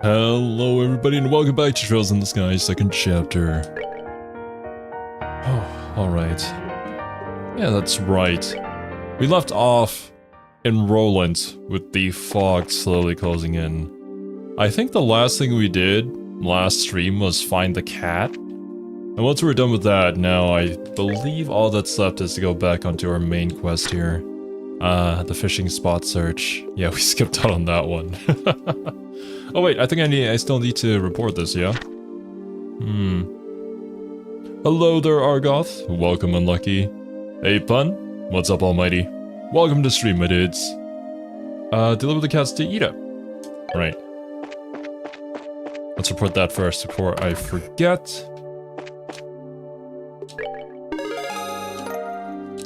Hello everybody and welcome back to Trails in the Sky, second chapter. Oh, alright. Yeah, that's right. We left off in Roland with the fog slowly closing in. I think the last thing we did last stream was find the cat. And once we're done with that, now I believe all that's left is to go back onto our main quest here. The fishing spot search. Yeah, we skipped out on that one. Oh wait, I think I still need to report this, yeah? Hello there, Argoth. Welcome, Unlucky. Hey, Pun. What's up, Almighty? Welcome to stream, my dudes. Deliver the cats to Ida. Right. Let's report that first before I forget.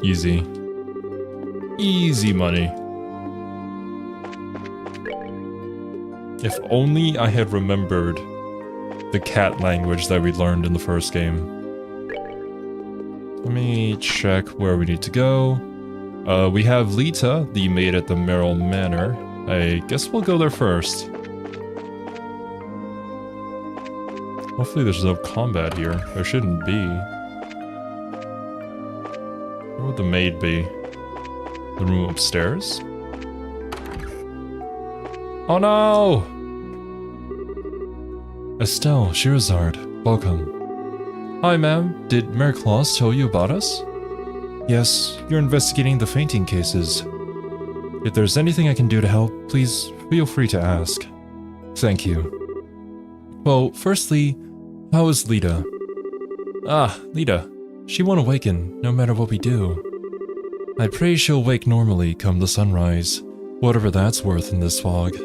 Easy. Easy money. If only I had remembered the cat language that we learned in the first game. Let me check where we need to go. We have Lita, the maid at the Merrill Manor. I guess we'll go there first. Hopefully there's no combat here. There shouldn't be. Where would the maid be? The room upstairs? Oh no! Estelle, Shirazard, welcome. Hi ma'am, did MacLeod tell you about us? Yes, you're investigating the fainting cases. If there's anything I can do to help, please feel free to ask. Thank you. Well, firstly, how is Lita? Ah, Lita. She won't awaken, no matter what we do. I pray she'll wake normally come the sunrise, whatever that's worth in this fog.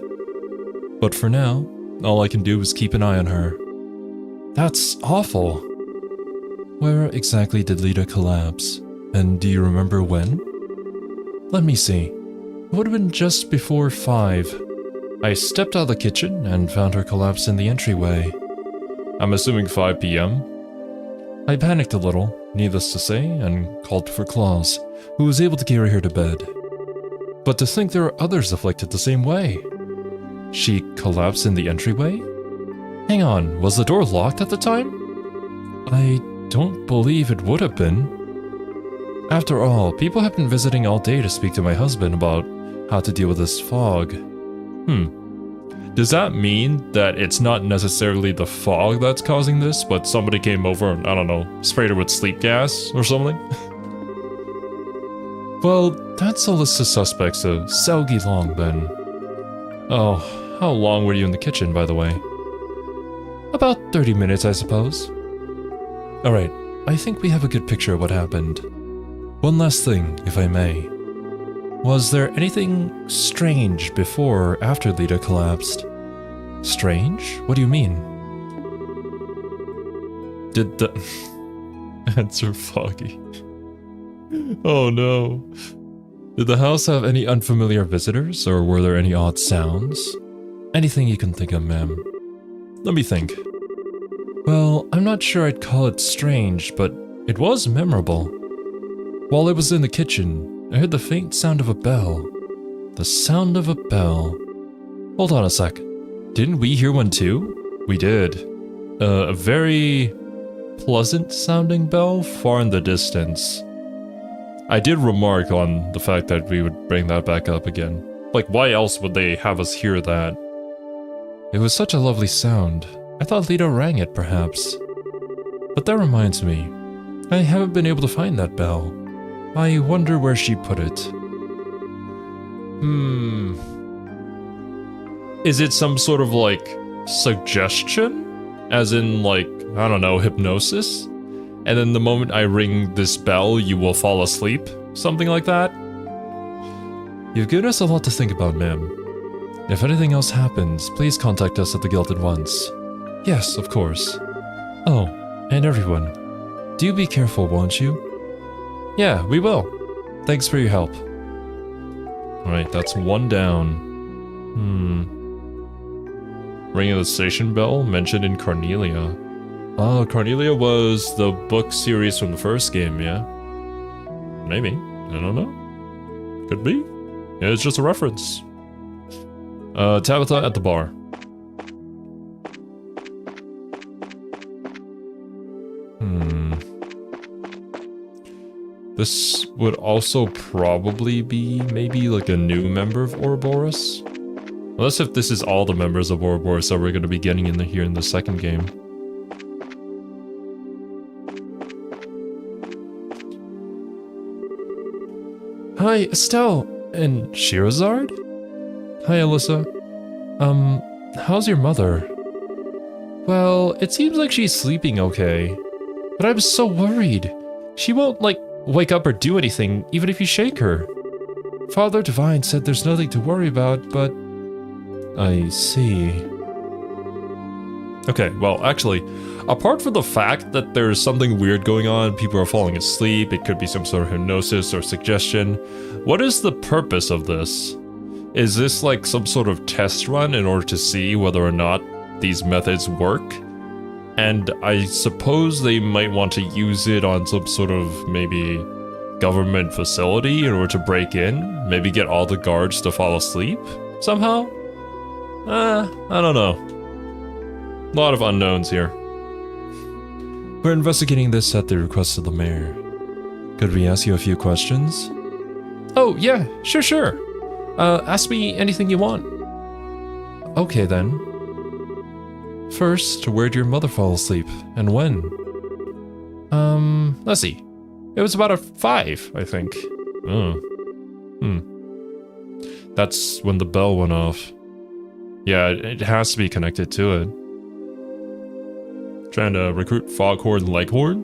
But for now, all I can do is keep an eye on her. That's awful. Where exactly did Lita collapse? And do you remember when? Let me see. It would have been just before 5. I stepped out of the kitchen and found her collapsed in the entryway. I'm assuming 5 p.m.? I panicked a little, needless to say, and called for Claus, who was able to carry her to bed. But to think there are others afflicted the same way. She collapsed in the entryway? Hang on, was the door locked at the time? I don't believe it would have been. After all, people have been visiting all day to speak to my husband about how to deal with this fog. Does that mean that it's not necessarily the fog that's causing this, but somebody came over and, I don't know, sprayed her with sleep gas or something? Well, that's a list of suspects a selgy long then. Oh, how long were you in the kitchen, by the way? About 30 minutes, I suppose. Alright, I think we have a good picture of what happened. One last thing, if I may. Was there anything strange before or after Lita collapsed? Strange? What do you mean? Did the... Answer foggy. Oh no. Did the house have any unfamiliar visitors, or were there any odd sounds? Anything you can think of, ma'am. Let me think. Well, I'm not sure I'd call it strange, but it was memorable. While I was in the kitchen, I heard the faint sound of a bell. The sound of a bell. Hold on a sec. Didn't we hear one too? We did. A very pleasant sounding bell far in the distance. I did remark on the fact that we would bring that back up again. Like, why else would they have us hear that? It was such a lovely sound. I thought Lita rang it, perhaps. But that reminds me. I haven't been able to find that bell. I wonder where she put it. Is it some sort of, like, suggestion? As in, like, I don't know, hypnosis? And then the moment I ring this bell, you will fall asleep? Something like that? You've given us a lot to think about, ma'am. If anything else happens, please contact us at the Guild at once. Yes, of course. Oh, and everyone, do be careful, won't you? Yeah, we will. Thanks for your help. Alright, that's one down. Ringing the station bell mentioned in Cornelia. Oh, Cornelia was the book series from the first game, yeah? Maybe. I don't know. Could be. Yeah, it's just a reference. Tabitha at the bar. This would also probably be maybe like a new member of Ouroboros. Unless if this is all the members of Ouroboros that we're going to be getting in here in the second game. Hi, Estelle and Shirazard? Hi, Alyssa. How's your mother? Well, it seems like she's sleeping okay. But I'm so worried. She won't, like, wake up or do anything, even if you shake her. Father Divine said there's nothing to worry about, but... I see. Okay, well, actually, apart from the fact that there's something weird going on, people are falling asleep, it could be some sort of hypnosis or suggestion, what is the purpose of this? Is this like some sort of test run in order to see whether or not these methods work? And I suppose they might want to use it on some sort of maybe government facility in order to break in, maybe get all the guards to fall asleep somehow? I don't know. A lot of unknowns here. We're investigating this at the request of the mayor. Could we ask you a few questions? Oh, yeah, sure. Ask me anything you want. Okay, then. First, where'd your mother fall asleep, and when? Let's see. It was about 5, I think. Oh. That's when the bell went off. Yeah, it has to be connected to it. Trying to recruit Foghorn Leghorn?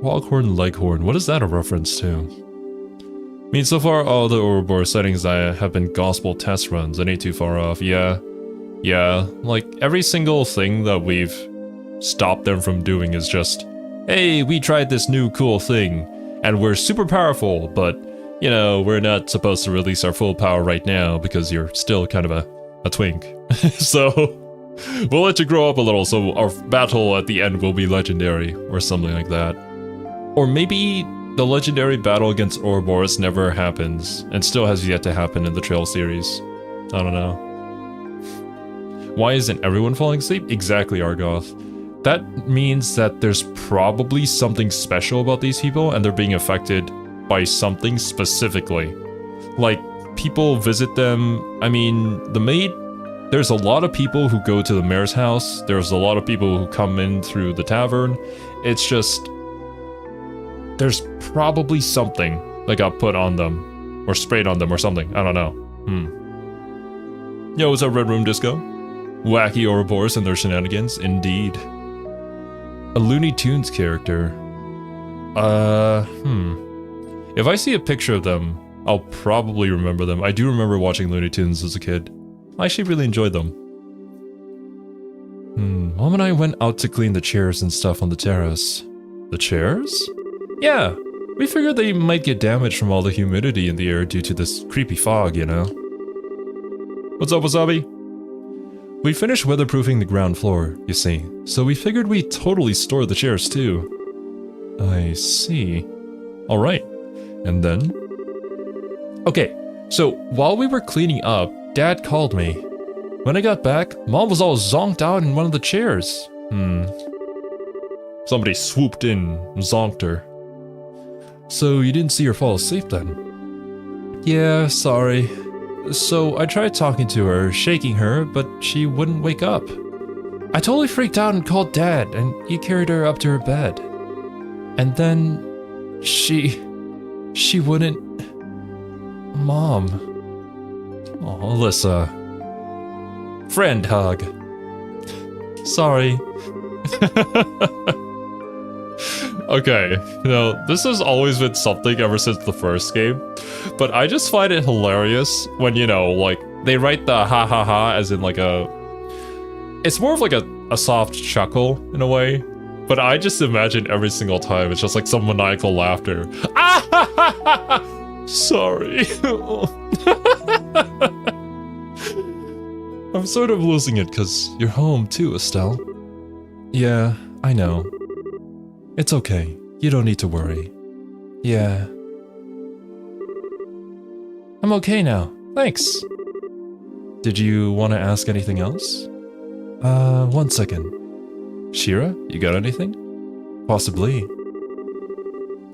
Foghorn Leghorn, what is that a reference to? I mean, so far all the Ouroboros settings have been gospel test runs. I ain't too far off. Yeah, like every single thing that we've stopped them from doing is just, hey, we tried this new cool thing, and we're super powerful, but, you know, we're not supposed to release our full power right now because you're still kind of a twink. So, we'll let you grow up a little so our battle at the end will be legendary, or something like that. Or maybe the legendary battle against Ouroboros never happens, and still has yet to happen in the Trail series. I don't know. Why isn't everyone falling asleep? Exactly, Argoth. That means that there's probably something special about these people, and they're being affected by something specifically. Like, people visit them. I mean, the maid, there's a lot of people who go to the mayor's house. There's a lot of people who come in through the tavern. It's just, there's probably something that got put on them, or sprayed on them or something. I don't know. Yo, what's up, Red Room Disco? Wacky Ouroboros and their shenanigans, indeed. A Looney Tunes character. If I see a picture of them, I'll probably remember them. I do remember watching Looney Tunes as a kid. I actually really enjoyed them. Mom and I went out to clean the chairs and stuff on the terrace. The chairs? Yeah, we figured they might get damaged from all the humidity in the air due to this creepy fog, you know? What's up, Wasabi? We finished weatherproofing the ground floor, you see, so we figured we'd totally store the chairs too. I see. Alright, and then? Okay, so while we were cleaning up, Dad called me. When I got back, Mom was all zonked out in one of the chairs. Somebody swooped in and zonked her. So you didn't see her fall asleep then? Yeah, sorry. So I tried talking to her, shaking her, but she wouldn't wake up. I totally freaked out and called Dad, and he carried her up to her bed. And then she wouldn't... Mom. Oh, Alyssa. Friend hug. Sorry. Okay, you know, this has always been something ever since the first game, but I just find it hilarious when, you know, like, they write the ha ha ha as in like a... It's more of like a soft chuckle, in a way, but I just imagine every single time it's just like some maniacal laughter. Ah ha ha ha ha! Sorry. I'm sort of losing it because you're home too, Estelle. Yeah, I know. It's okay. You don't need to worry. Yeah. I'm okay now. Thanks. Did you want to ask anything else? 1 second. Shira, you got anything? Possibly.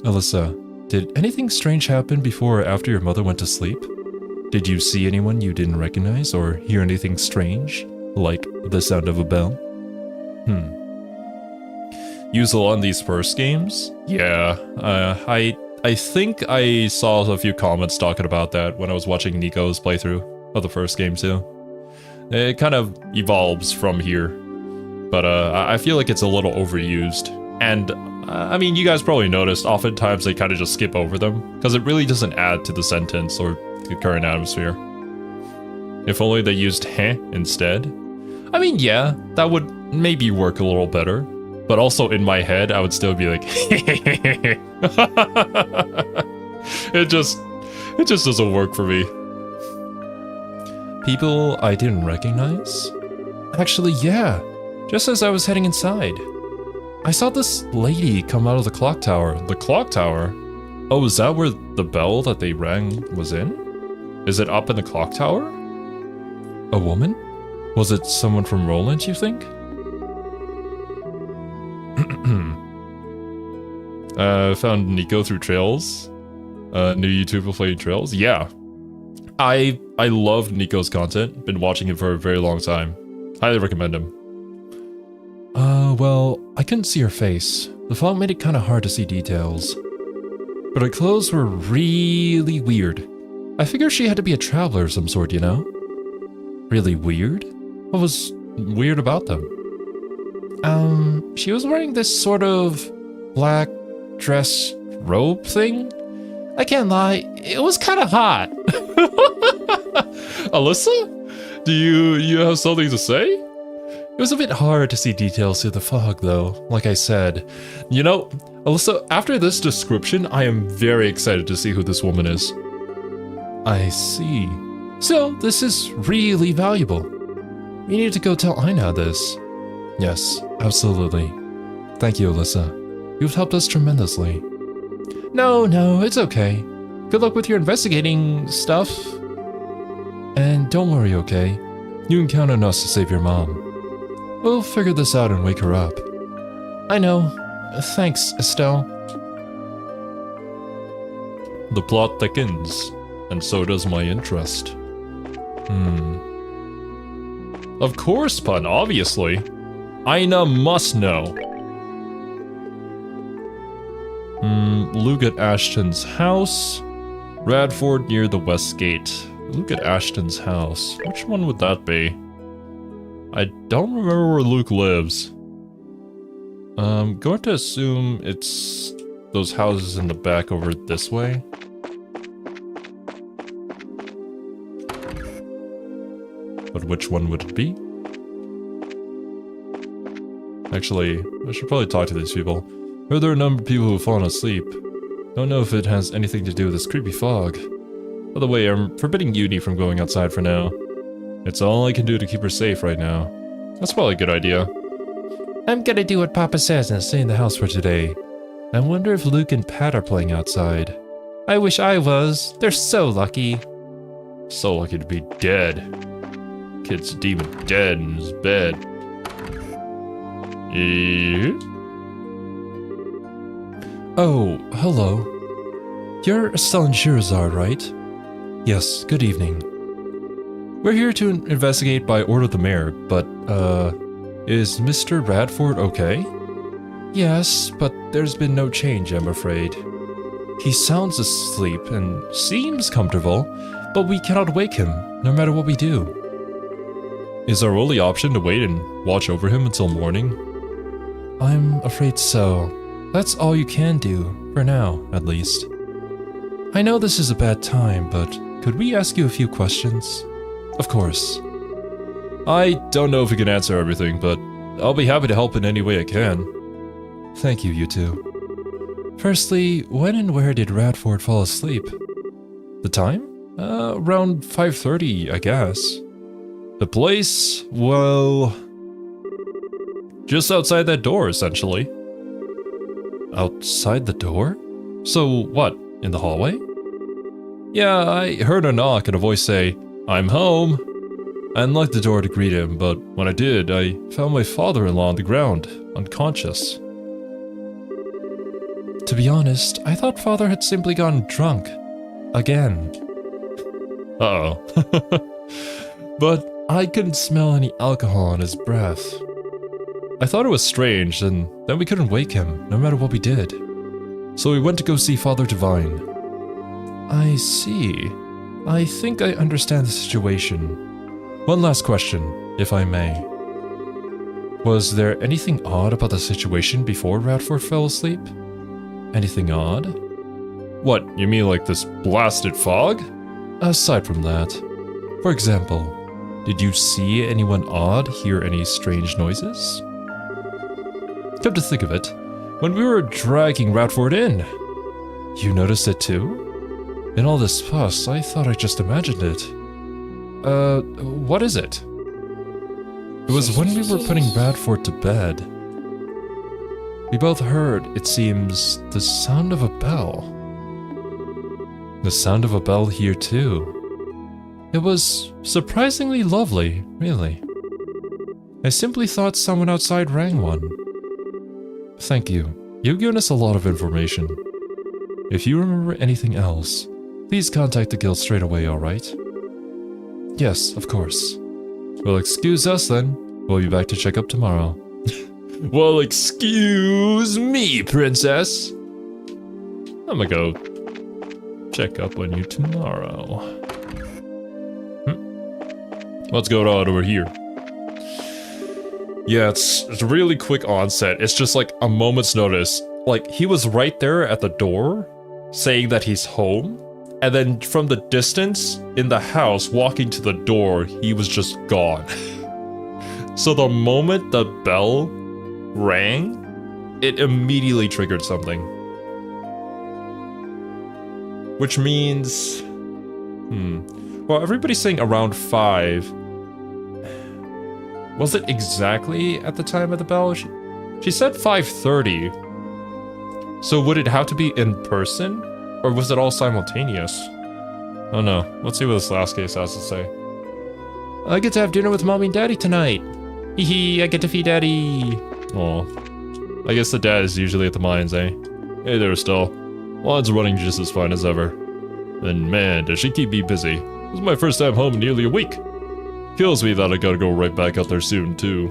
Alyssa, did anything strange happen before or after your mother went to sleep? Did you see anyone you didn't recognize or hear anything strange, like the sound of a bell? Useful on these first games? Yeah, I think I saw a few comments talking about that when I was watching Nico's playthrough of the first game too. It kind of evolves from here, but I feel like it's a little overused. And I mean, you guys probably noticed, oftentimes they kind of just skip over them, because it really doesn't add to the sentence or the current atmosphere. If only they used heh instead. I mean, yeah, that would maybe work a little better, but also in my head, I would still be like, it just doesn't work for me. People I didn't recognize? Actually, yeah. Just as I was heading inside, I saw this lady come out of the clock tower. The clock tower? Oh, is that where the bell that they rang was in? Is it up in the clock tower? A woman? Was it someone from Roland, you think? Found Nico through Trails. New YouTuber playing Trails. Yeah. I love Nico's content. Been watching him for a very long time. Highly recommend him. Well, I couldn't see her face. The fog made it kind of hard to see details. But her clothes were really weird. I figured she had to be a traveler of some sort, you know? Really weird? What was weird about them? She was wearing this sort of black dress robe thing. I can't lie, it was kind of hot. Alyssa? Do you have something to say? It was a bit hard to see details through the fog, though, like I said. You know, Alyssa, after this description, I am very excited to see who this woman is. I see. So, this is really valuable. You need to go tell Ina this. Yes, absolutely. Thank you, Alyssa. You've helped us tremendously. No, it's okay. Good luck with your investigating stuff. And don't worry, okay? You can count on us to save your mom. We'll figure this out and wake her up. I know. Thanks, Estelle. The plot thickens, and so does my interest. Of course, Pun, obviously. Ina must know. Luke at Ashton's house. Radford near the West Gate. Luke at Ashton's house. Which one would that be? I don't remember where Luke lives. I'm going to assume it's those houses in the back over this way. But which one would it be? Actually, I should probably talk to these people. Heard there are a number of people who have fallen asleep. Don't know if it has anything to do with this creepy fog. By the way, I'm forbidding Uni from going outside for now. It's all I can do to keep her safe right now. That's probably a good idea. I'm gonna do what Papa says and stay in the house for today. I wonder if Luke and Pat are playing outside. I wish I was. They're so lucky. So lucky to be dead. Kid's demon dead in his bed. Oh, hello. You're Estelle and Shirazard, right? Yes, good evening. We're here to investigate by order of the mayor, but, is Mr. Radford okay? Yes, but there's been no change, I'm afraid. He sounds asleep and seems comfortable, but we cannot wake him, no matter what we do. Is our only option to wait and watch over him until morning? I'm afraid so. That's all you can do, for now, at least. I know this is a bad time, but could we ask you a few questions? Of course. I don't know if we can answer everything, but I'll be happy to help in any way I can. Thank you, you two. Firstly, when and where did Radford fall asleep? The time? Around 5:30, I guess. The place? Well, just outside that door, essentially. Outside the door? So what, in the hallway? Yeah, I heard a knock and a voice say, "I'm home." I unlocked the door to greet him, but when I did, I found my father-in-law on the ground, unconscious. To be honest, I thought Father had simply gotten drunk. Again. Uh-oh. But I couldn't smell any alcohol on his breath. I thought it was strange, and then we couldn't wake him, no matter what we did. So we went to go see Father Divine. I see. I think I understand the situation. One last question, if I may. Was there anything odd about the situation before Radford fell asleep? Anything odd? What, you mean like this blasted fog? Aside from that. For example, did you see anyone odd, hear any strange noises? Come to think of it, when we were dragging Radford in, you noticed it too? In all this fuss, I thought I just imagined it. What is it? It was when we were putting Radford to bed. We both heard, it seems, the sound of a bell. The sound of a bell here too. It was surprisingly lovely, really. I simply thought someone outside rang one. Thank you. You've given us a lot of information. If you remember anything else, please contact the guild straight away, alright? Yes, of course. Well, excuse us then. We'll be back to check up tomorrow. Well, excuse me, princess. I'm gonna go check up on you tomorrow. What's going on over here? Yeah, it's a really quick onset. It's just like a moment's notice. Like, he was right there at the door, saying that he's home. And then from the distance, in the house, walking to the door, he was just gone. So the moment the bell rang, it immediately triggered something. Which means... Well, everybody's saying around 5. Was it exactly at the time of the bell? She said 5:30. So would it have to be in person? Or was it all simultaneous? Oh no, let's see what this last case has to say. I get to have dinner with mommy and daddy tonight. Hee hee, I get to feed daddy. Aw. I guess the dad is usually at the mines, eh? Hey there, Estelle. Lawn's running just as fine as ever. And man, does she keep me busy. This is my first time home in nearly a week. Kills me that I gotta go right back out there soon, too.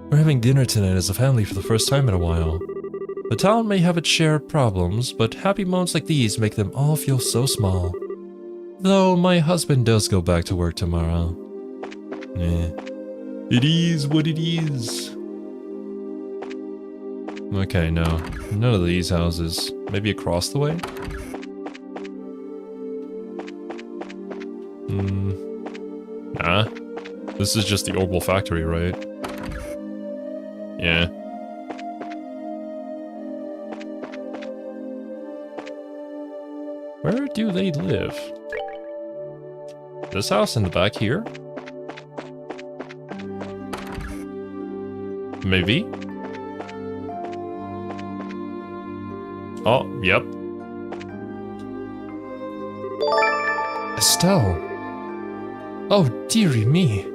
We're having dinner tonight as a family for the first time in a while. The town may have its share of problems, but happy moments like these make them all feel so small. Though my husband does go back to work tomorrow. It is what it is. Okay, no. None of these houses. Maybe across the way? Nah. This is just the Orbital factory, right? Yeah. Where do they live? This house in the back here? Maybe? Oh, yep. Estelle. Oh, dearie me.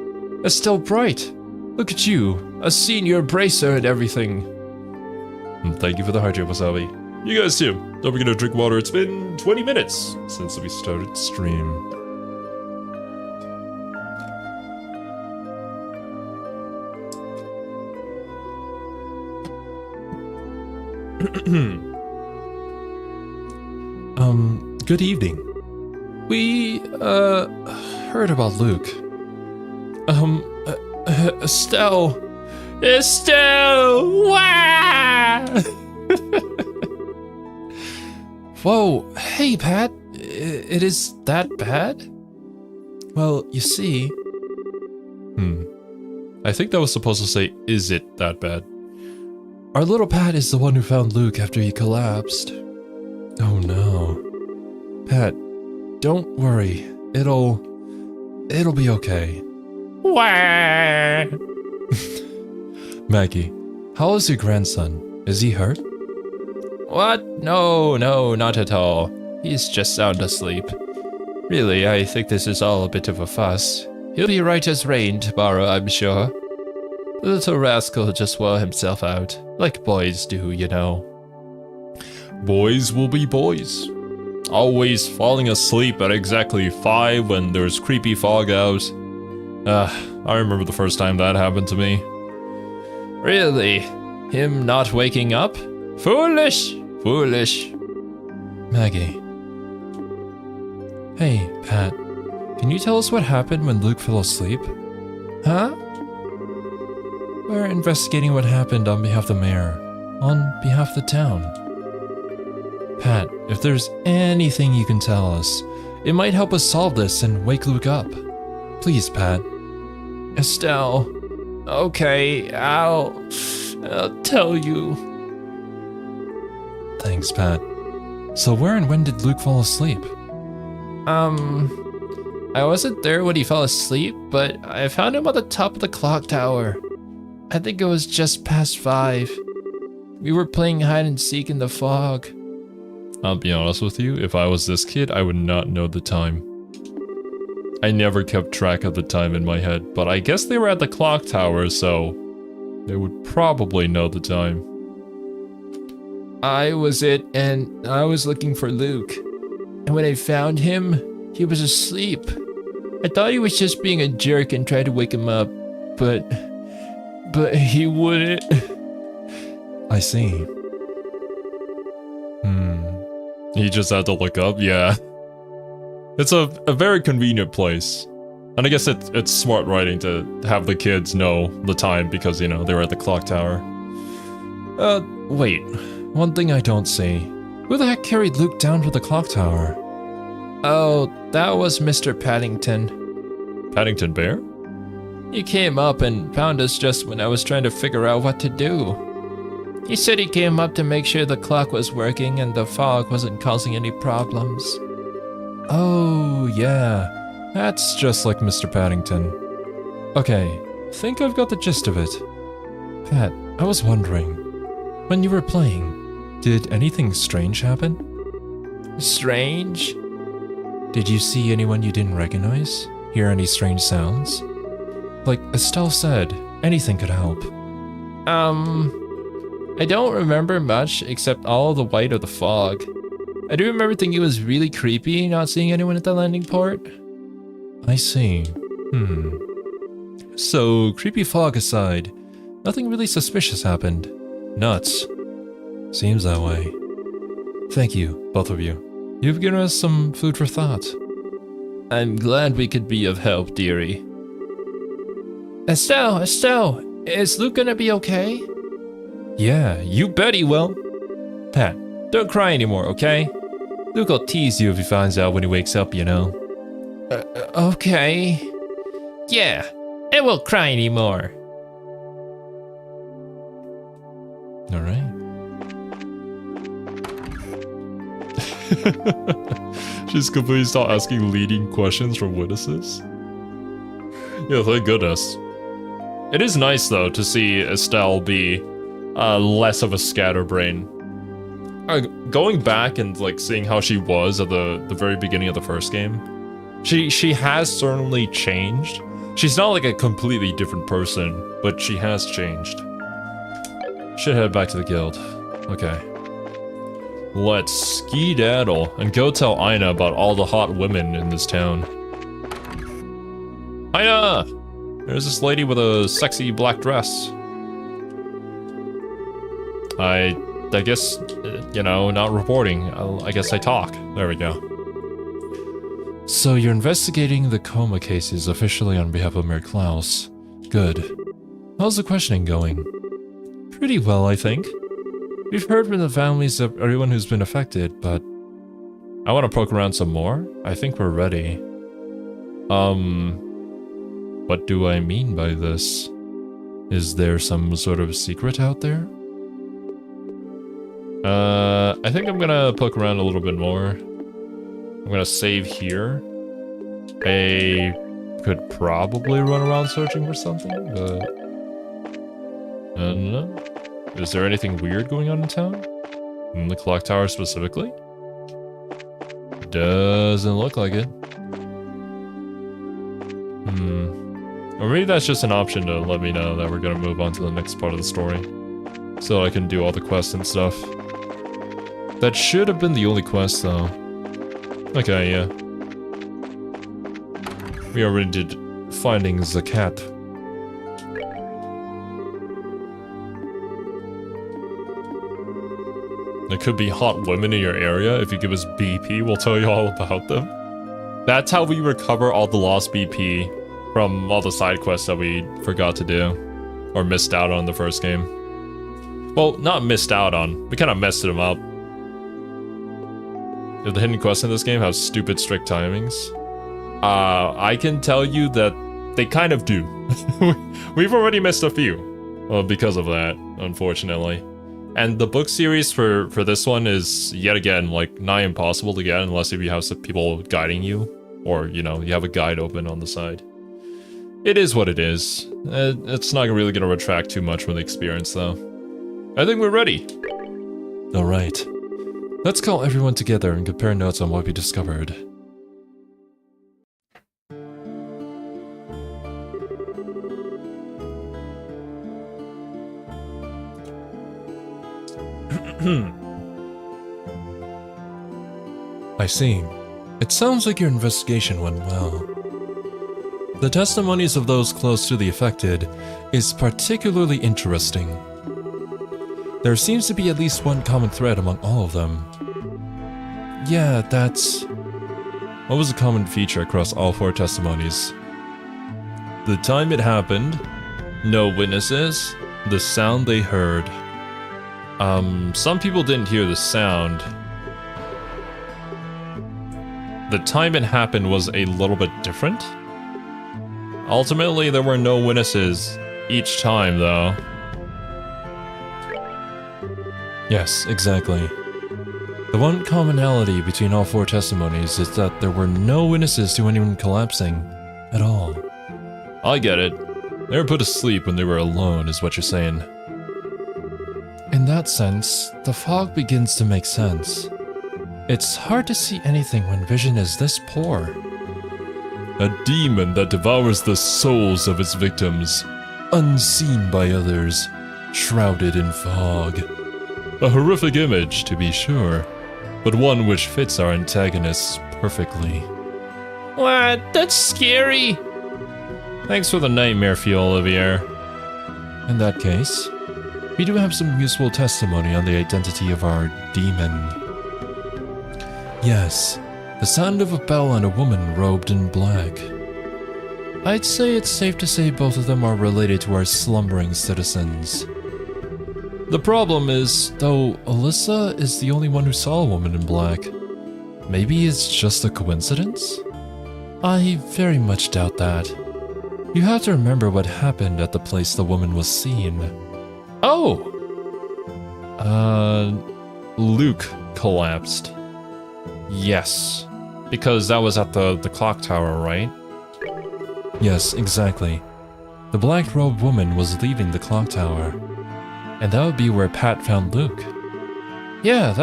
Estelle Bright. Look at you. A senior bracer and everything. Thank you for the heart, Wasabi. You guys too. Don't forget to drink water. It's been 20 minutes since we started stream. Good evening. We, heard about Luke. Estelle! Estelle! Wah! Whoa, hey Pat, it is that bad? Well, you see... I think that was supposed to say, is it that bad? Our little Pat is the one who found Luke after he collapsed. Oh no. Pat, don't worry. It'll be okay. Wah! Maggie, how is your grandson? Is he hurt? What? No, not at all. He's just sound asleep. Really, I think this is all a bit of a fuss. He'll be right as rain tomorrow, I'm sure. The little rascal just wore himself out, like boys do, you know. Boys will be boys. Always falling asleep at exactly 5 when there's creepy fog out. I remember the first time that happened to me. Really? Him not waking up? Foolish! Foolish. Maggie. Hey, Pat. Can you tell us what happened when Luke fell asleep? Huh? We're investigating what happened on behalf of the mayor. On behalf of the town. Pat, if there's anything you can tell us, it might help us solve this and wake Luke up. Please, Pat. Estelle. Okay, I'll tell you. Thanks, Pat. So where and when did Luke fall asleep? I wasn't there when he fell asleep, but I found him at the top of the clock tower. I think it was just past 5. We were playing hide and seek in the fog. I'll be honest with you, if I was this kid, I would not know the time. I never kept track of the time in my head, but I guess they were at the clock tower, so they would probably know the time. I was it, and I was looking for Luke. And when I found him, he was asleep. I thought he was just being a jerk and tried to wake him up, but he wouldn't. I see. He just had to look up, yeah. It's a very convenient place. And I guess it's smart writing to have the kids know the time because, you know, they were at the clock tower. Wait. One thing I don't see. Who the heck carried Luke down to the clock tower? Oh, that was Mr. Paddington. Paddington Bear? He came up and found us just when I was trying to figure out what to do. He said he came up to make sure the clock was working and the fog wasn't causing any problems. Oh, yeah. That's just like Mr. Paddington. Okay, think I've got the gist of it. Pat, I was wondering, when you were playing, did anything strange happen? Strange? Did you see anyone you didn't recognize? Hear any strange sounds? Like Estelle said, anything could help. I don't remember much except all the white of the fog. I do remember thinking it was really creepy not seeing anyone at the landing port. I see. So, creepy fog aside, nothing really suspicious happened. Nuts. Seems that way. Thank you, both of you. You've given us some food for thought. I'm glad we could be of help, dearie. Estelle, is Luke gonna be okay? Yeah, you bet he will. Pat, don't cry anymore, okay? Luke will tease you if he finds out when he wakes up, you know. Okay. Yeah, I won't cry anymore. Alright. She's completely stopped asking leading questions from witnesses. Yeah, thank goodness. It is nice, though, to see Estelle be less of a scatterbrain. Going back and like seeing how she was at the very beginning of the first game, she has certainly changed. She's not like a completely different person, but she has changed. Should head back to the guild. Okay. Let's skedaddle and go tell Ina about all the hot women in this town. Ina! There's this lady with a sexy black dress. I guess, you know, not reporting. I guess I talk. There we go. So you're investigating the coma cases officially on behalf of Mayor Klaus. Good. How's the questioning going? Pretty well, I think. We've heard from the families of everyone who's been affected, but I want to poke around some more. I think we're ready. What do I mean by this? Is there some sort of secret out there? I think I'm gonna poke around a little bit more. I'm gonna save here. I could probably run around searching for something, but I don't know. Is there anything weird going on in town? In the clock tower specifically? Doesn't look like it. Or maybe that's just an option to let me know that we're gonna move on to the next part of the story. So I can do all the quests and stuff. That should have been the only quest though. Okay, yeah. We already did finding the cat. There could be hot women in your area. If you give us BP, we'll tell you all about them. That's how we recover all the lost BP from all the side quests that we forgot to do. Or missed out on the first game. Well, not missed out on. We kind of messed them up. Do the hidden quests in this game have stupid strict timings? I can tell you that they kind of do. We've already missed a few. Because of that, unfortunately. And the book series for this one is, yet again, like, nigh impossible to get unless if you have some people guiding you. Or, you know, you have a guide open on the side. It is what it is. It's not really going to retract too much from the experience, though. I think we're ready. Alright. Let's call everyone together and compare notes on what we discovered. I see. It sounds like your investigation went well. The testimonies of those close to the affected is particularly interesting. There seems to be at least one common thread among all of them. Yeah, that's... What was a common feature across all 4 testimonies? The time it happened, no witnesses, the sound they heard. Some people didn't hear the sound. The time it happened was a little bit different. Ultimately, there were no witnesses each time, though. Yes, exactly. The one commonality between all 4 testimonies is that there were no witnesses to anyone collapsing at all. I get it. They were put to sleep when they were alone, is what you're saying. In that sense, the fog begins to make sense. It's hard to see anything when vision is this poor. A demon that devours the souls of its victims, unseen by others, shrouded in fog. A horrific image, to be sure, but one which fits our antagonists perfectly. What? That's scary! Thanks for the nightmare fuel, Olivier. In that case, we do have some useful testimony on the identity of our demon. Yes, the sound of a bell and a woman robed in black. I'd say it's safe to say both of them are related to our slumbering citizens. The problem is, though Alyssa is the only one who saw a woman in black, maybe it's just a coincidence? I very much doubt that. You have to remember what happened at the place the woman was seen. Oh! Luke collapsed. Yes. Because that was at the clock tower, right? Yes, exactly. The black-robed woman was leaving the clock tower. And that would be where Pat found Luke. Yeah,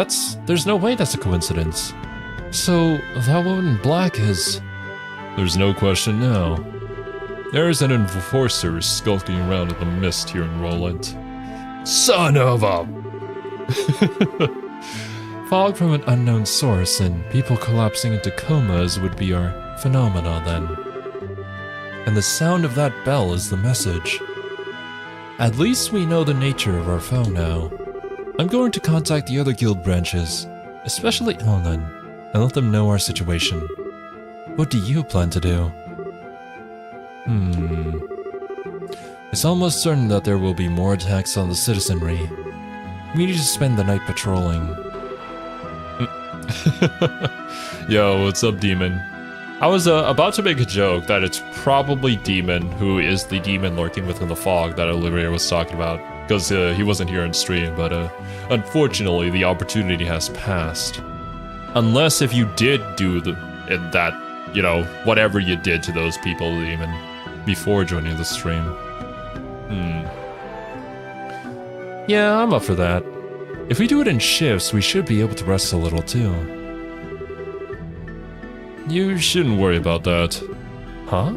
there's no way that's a coincidence. So, that woman in black is... There's no question now. There is an enforcer skulking around in the mist here in Roland. Son of a... Fog from an unknown source and people collapsing into comas would be our phenomena then. And the sound of that bell is the message. At least we know the nature of our foe now. I'm going to contact the other guild branches, especially Elnan, and let them know our situation. What do you plan to do? It's almost certain that there will be more attacks on the citizenry. We need to spend the night patrolling. Yo, what's up, Demon? I was about to make a joke that it's probably Demon who is the demon lurking within the fog that Olivier was talking about, because he wasn't here in stream, but unfortunately the opportunity has passed. Unless if you did do that, you know, whatever you did to those people, Demon, before joining the stream. Yeah, I'm up for that. If we do it in shifts, we should be able to rest a little too. You shouldn't worry about that. Huh?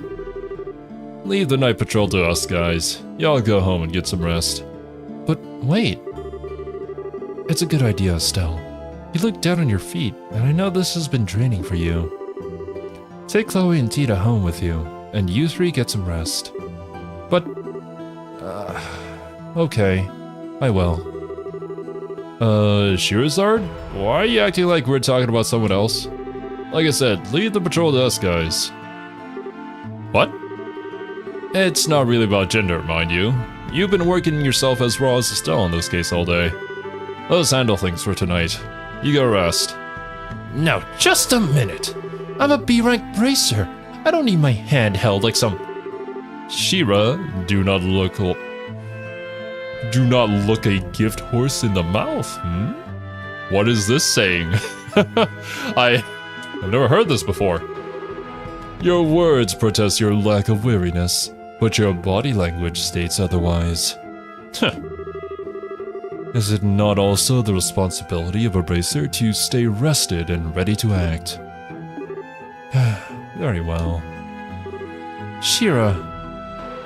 Leave the night patrol to us, guys. Y'all go home and get some rest. But wait. It's a good idea, Estelle. You look down on your feet, and I know this has been draining for you. Take Chloe and Tita home with you, and you three get some rest. But... okay. I will. Shirazard? Why are you acting like we're talking about someone else? Like I said, leave the patrol to us, guys. What? It's not really about gender, mind you. You've been working yourself as raw as Estelle in this case all day. Let's handle things for tonight. You go rest. Now, just a minute. I'm a B-rank bracer. I don't need my hand held like some... Shira, do not look a gift horse in the mouth, hmm? What is this saying? I've never heard this before. Your words protest your lack of weariness, but your body language states otherwise. Is it not also the responsibility of a bracer to stay rested and ready to act? Very well. Shira,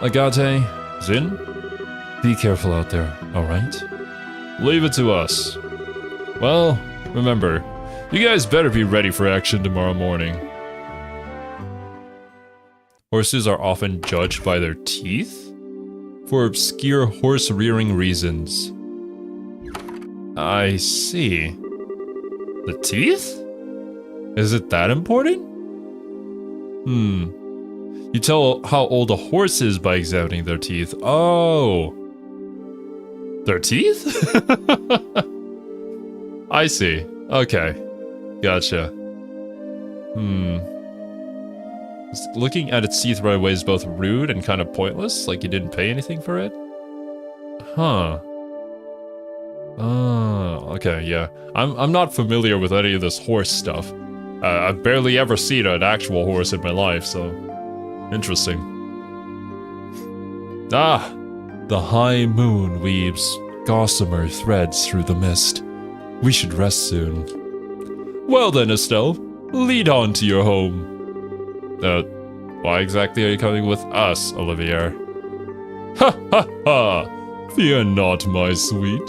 Agate, Zin, be careful out there, alright? Leave it to us. Well, remember, you guys better be ready for action tomorrow morning. Horses are often judged by their teeth? For obscure horse-rearing reasons. I see. The teeth? Is it that important? You tell how old a horse is by examining their teeth. Oh. Their teeth? I see. Okay. Gotcha. Looking at its teeth right away is both rude and kind of pointless, like you didn't pay anything for it? Huh. Oh, okay, yeah. I'm not familiar with any of this horse stuff. I've barely ever seen an actual horse in my life, so... interesting. Ah! The high moon weaves gossamer threads through the mist. We should rest soon. Well then, Estelle, lead on to your home. Why exactly are you coming with us, Olivier? Ha ha ha! Fear not, my sweet.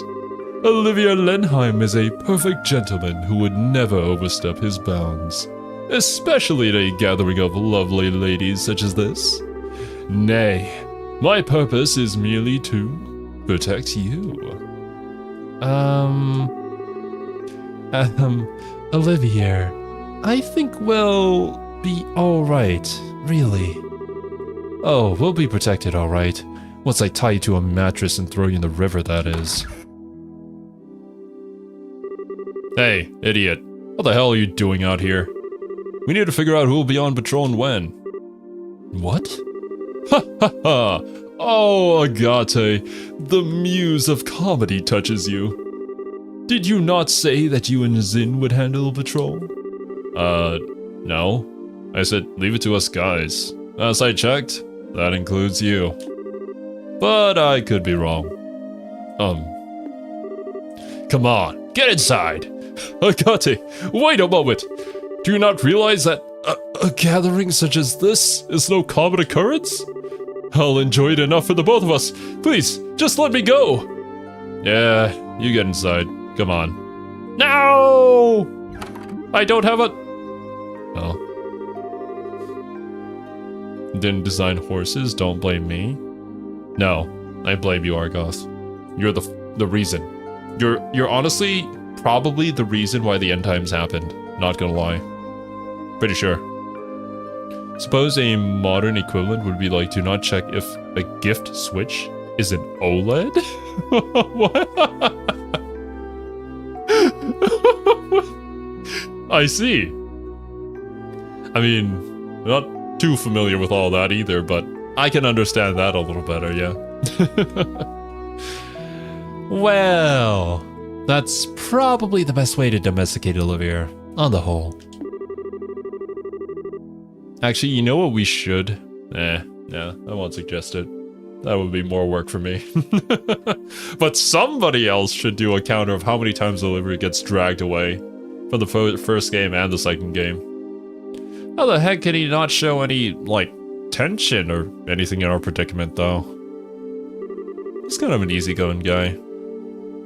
Olivier Lenheim is a perfect gentleman who would never overstep his bounds, especially at a gathering of lovely ladies such as this. Nay, my purpose is merely to protect you. Olivier, I think we'll be alright, really. Oh, we'll be protected alright, once I tie you to a mattress and throw you in the river, that is. Hey, idiot. What the hell are you doing out here? We need to figure out who will be on patrol and when. What? Ha ha ha! Oh, Agate, the muse of comedy touches you. Did you not say that you and Zin would handle patrol? No. I said, leave it to us guys. As I checked, that includes you. But I could be wrong. Come on, get inside! Agate, wait a moment! Do you not realize that a gathering such as this is no common occurrence? I'll enjoy it enough for the both of us. Please, just let me go! Yeah, you get inside. Come on. No! I don't have a... Well. Didn't design horses, don't blame me. No, I blame you, Argoth. You're the reason. You're honestly probably the reason why the end times happened. Not gonna lie. Pretty sure. Suppose a modern equivalent would be like, do not check if a gift switch is an OLED? What? I see. I mean, not too familiar with all that either, but I can understand that a little better, yeah. Well, that's probably the best way to domesticate Olivier, on the whole. Actually, you know what we should? Yeah, I won't suggest it. That would be more work for me. But somebody else should do a counter of how many times Olivier gets dragged away from the first game and the second game. How the heck can he not show any, like, tension or anything in our predicament, though. He's kind of an easygoing guy.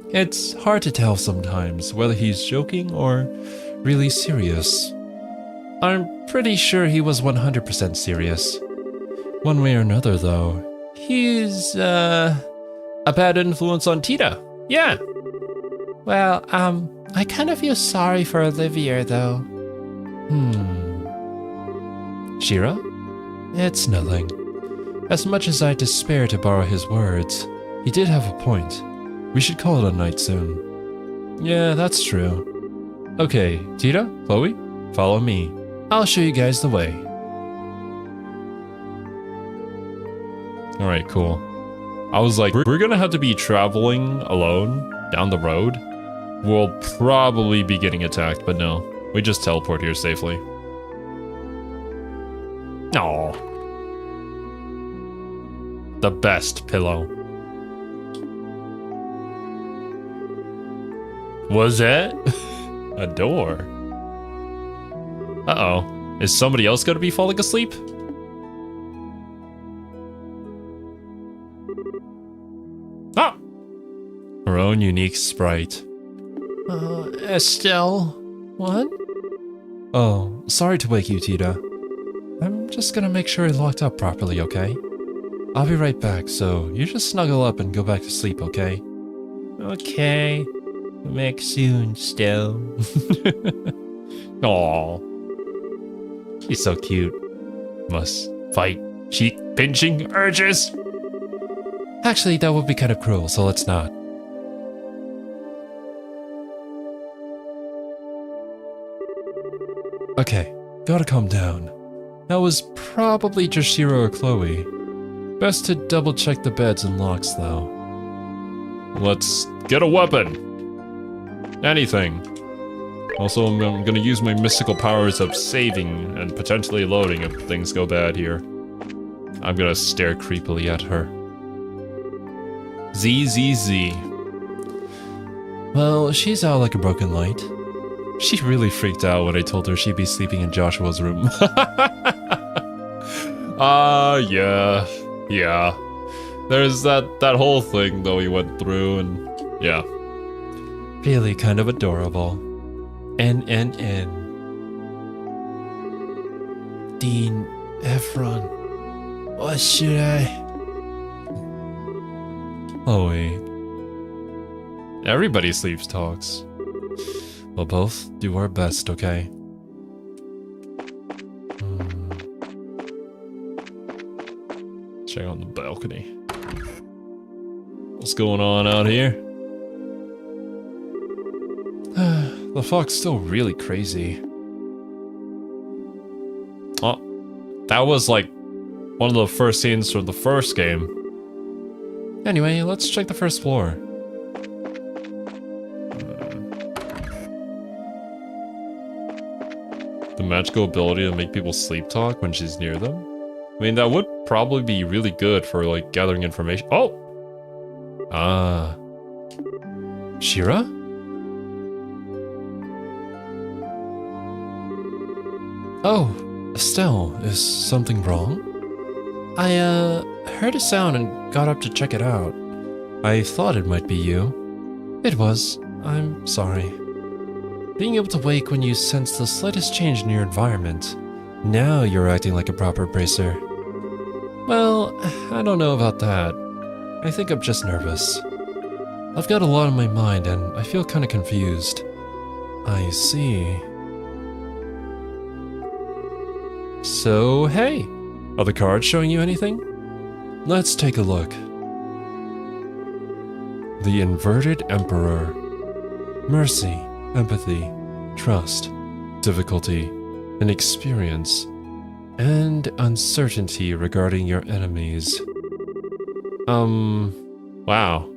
It's hard to tell sometimes whether he's joking or really serious. I'm pretty sure he was 100% serious. One way or another, though, he's, a bad influence on Tita. Yeah. Well, I kind of feel sorry for Olivia, though. Shira? It's nothing. As much as I despair to borrow his words, he did have a point. We should call it a night soon. Yeah, that's true. Okay, Tita, Chloe, follow me. I'll show you guys the way. Alright, cool. I was like, we're gonna have to be traveling alone down the road. We'll probably be getting attacked, but no. We just teleport here safely. Aww. The best pillow. Was it? A door? Uh-oh. Is somebody else gonna be falling asleep? Ah! Her own unique sprite. Estelle? What? Oh, sorry to wake you, Tita. I'm just gonna make sure it's locked up properly, okay? I'll be right back, so you just snuggle up and go back to sleep, okay? Okay. Back soon, Estelle. Aww. He's so cute. Must fight cheek pinching urges. Actually, that would be kind of cruel, so let's not. Okay, gotta calm down. That was probably just Shiro or Chloe. Best to double check the beds and locks, though. Let's get a weapon. Anything. Also, I'm gonna use my mystical powers of saving and potentially loading if things go bad here. I'm gonna stare creepily at her. Z. Well, she's out like a broken light. She really freaked out when I told her she'd be sleeping in Joshua's room. Yeah. There's that whole thing though we went through, and yeah. Really kind of adorable. N. Dean Efron. What should I? Chloe. Everybody sleeps talks. We'll both do our best, okay? Check on the balcony. What's going on out here? The fog's still really crazy. Oh, that was like one of the first scenes from the first game. Anyway, let's check the first floor. The magical ability to make people sleep talk when she's near them? I mean, that would probably be really good for, like, gathering information. Oh! Ah. Shira? Oh, Estelle, is something wrong? I, heard a sound and got up to check it out. I thought it might be you. It was. I'm sorry. Being able to wake when you sense the slightest change in your environment. Now you're acting like a proper bracer. Well, I don't know about that. I think I'm just nervous. I've got a lot on my mind and I feel kind of confused. I see. So, hey, are the cards showing you anything? Let's take a look. The Inverted Emperor. Mercy, empathy, trust, difficulty, and experience, and uncertainty regarding your enemies. Wow.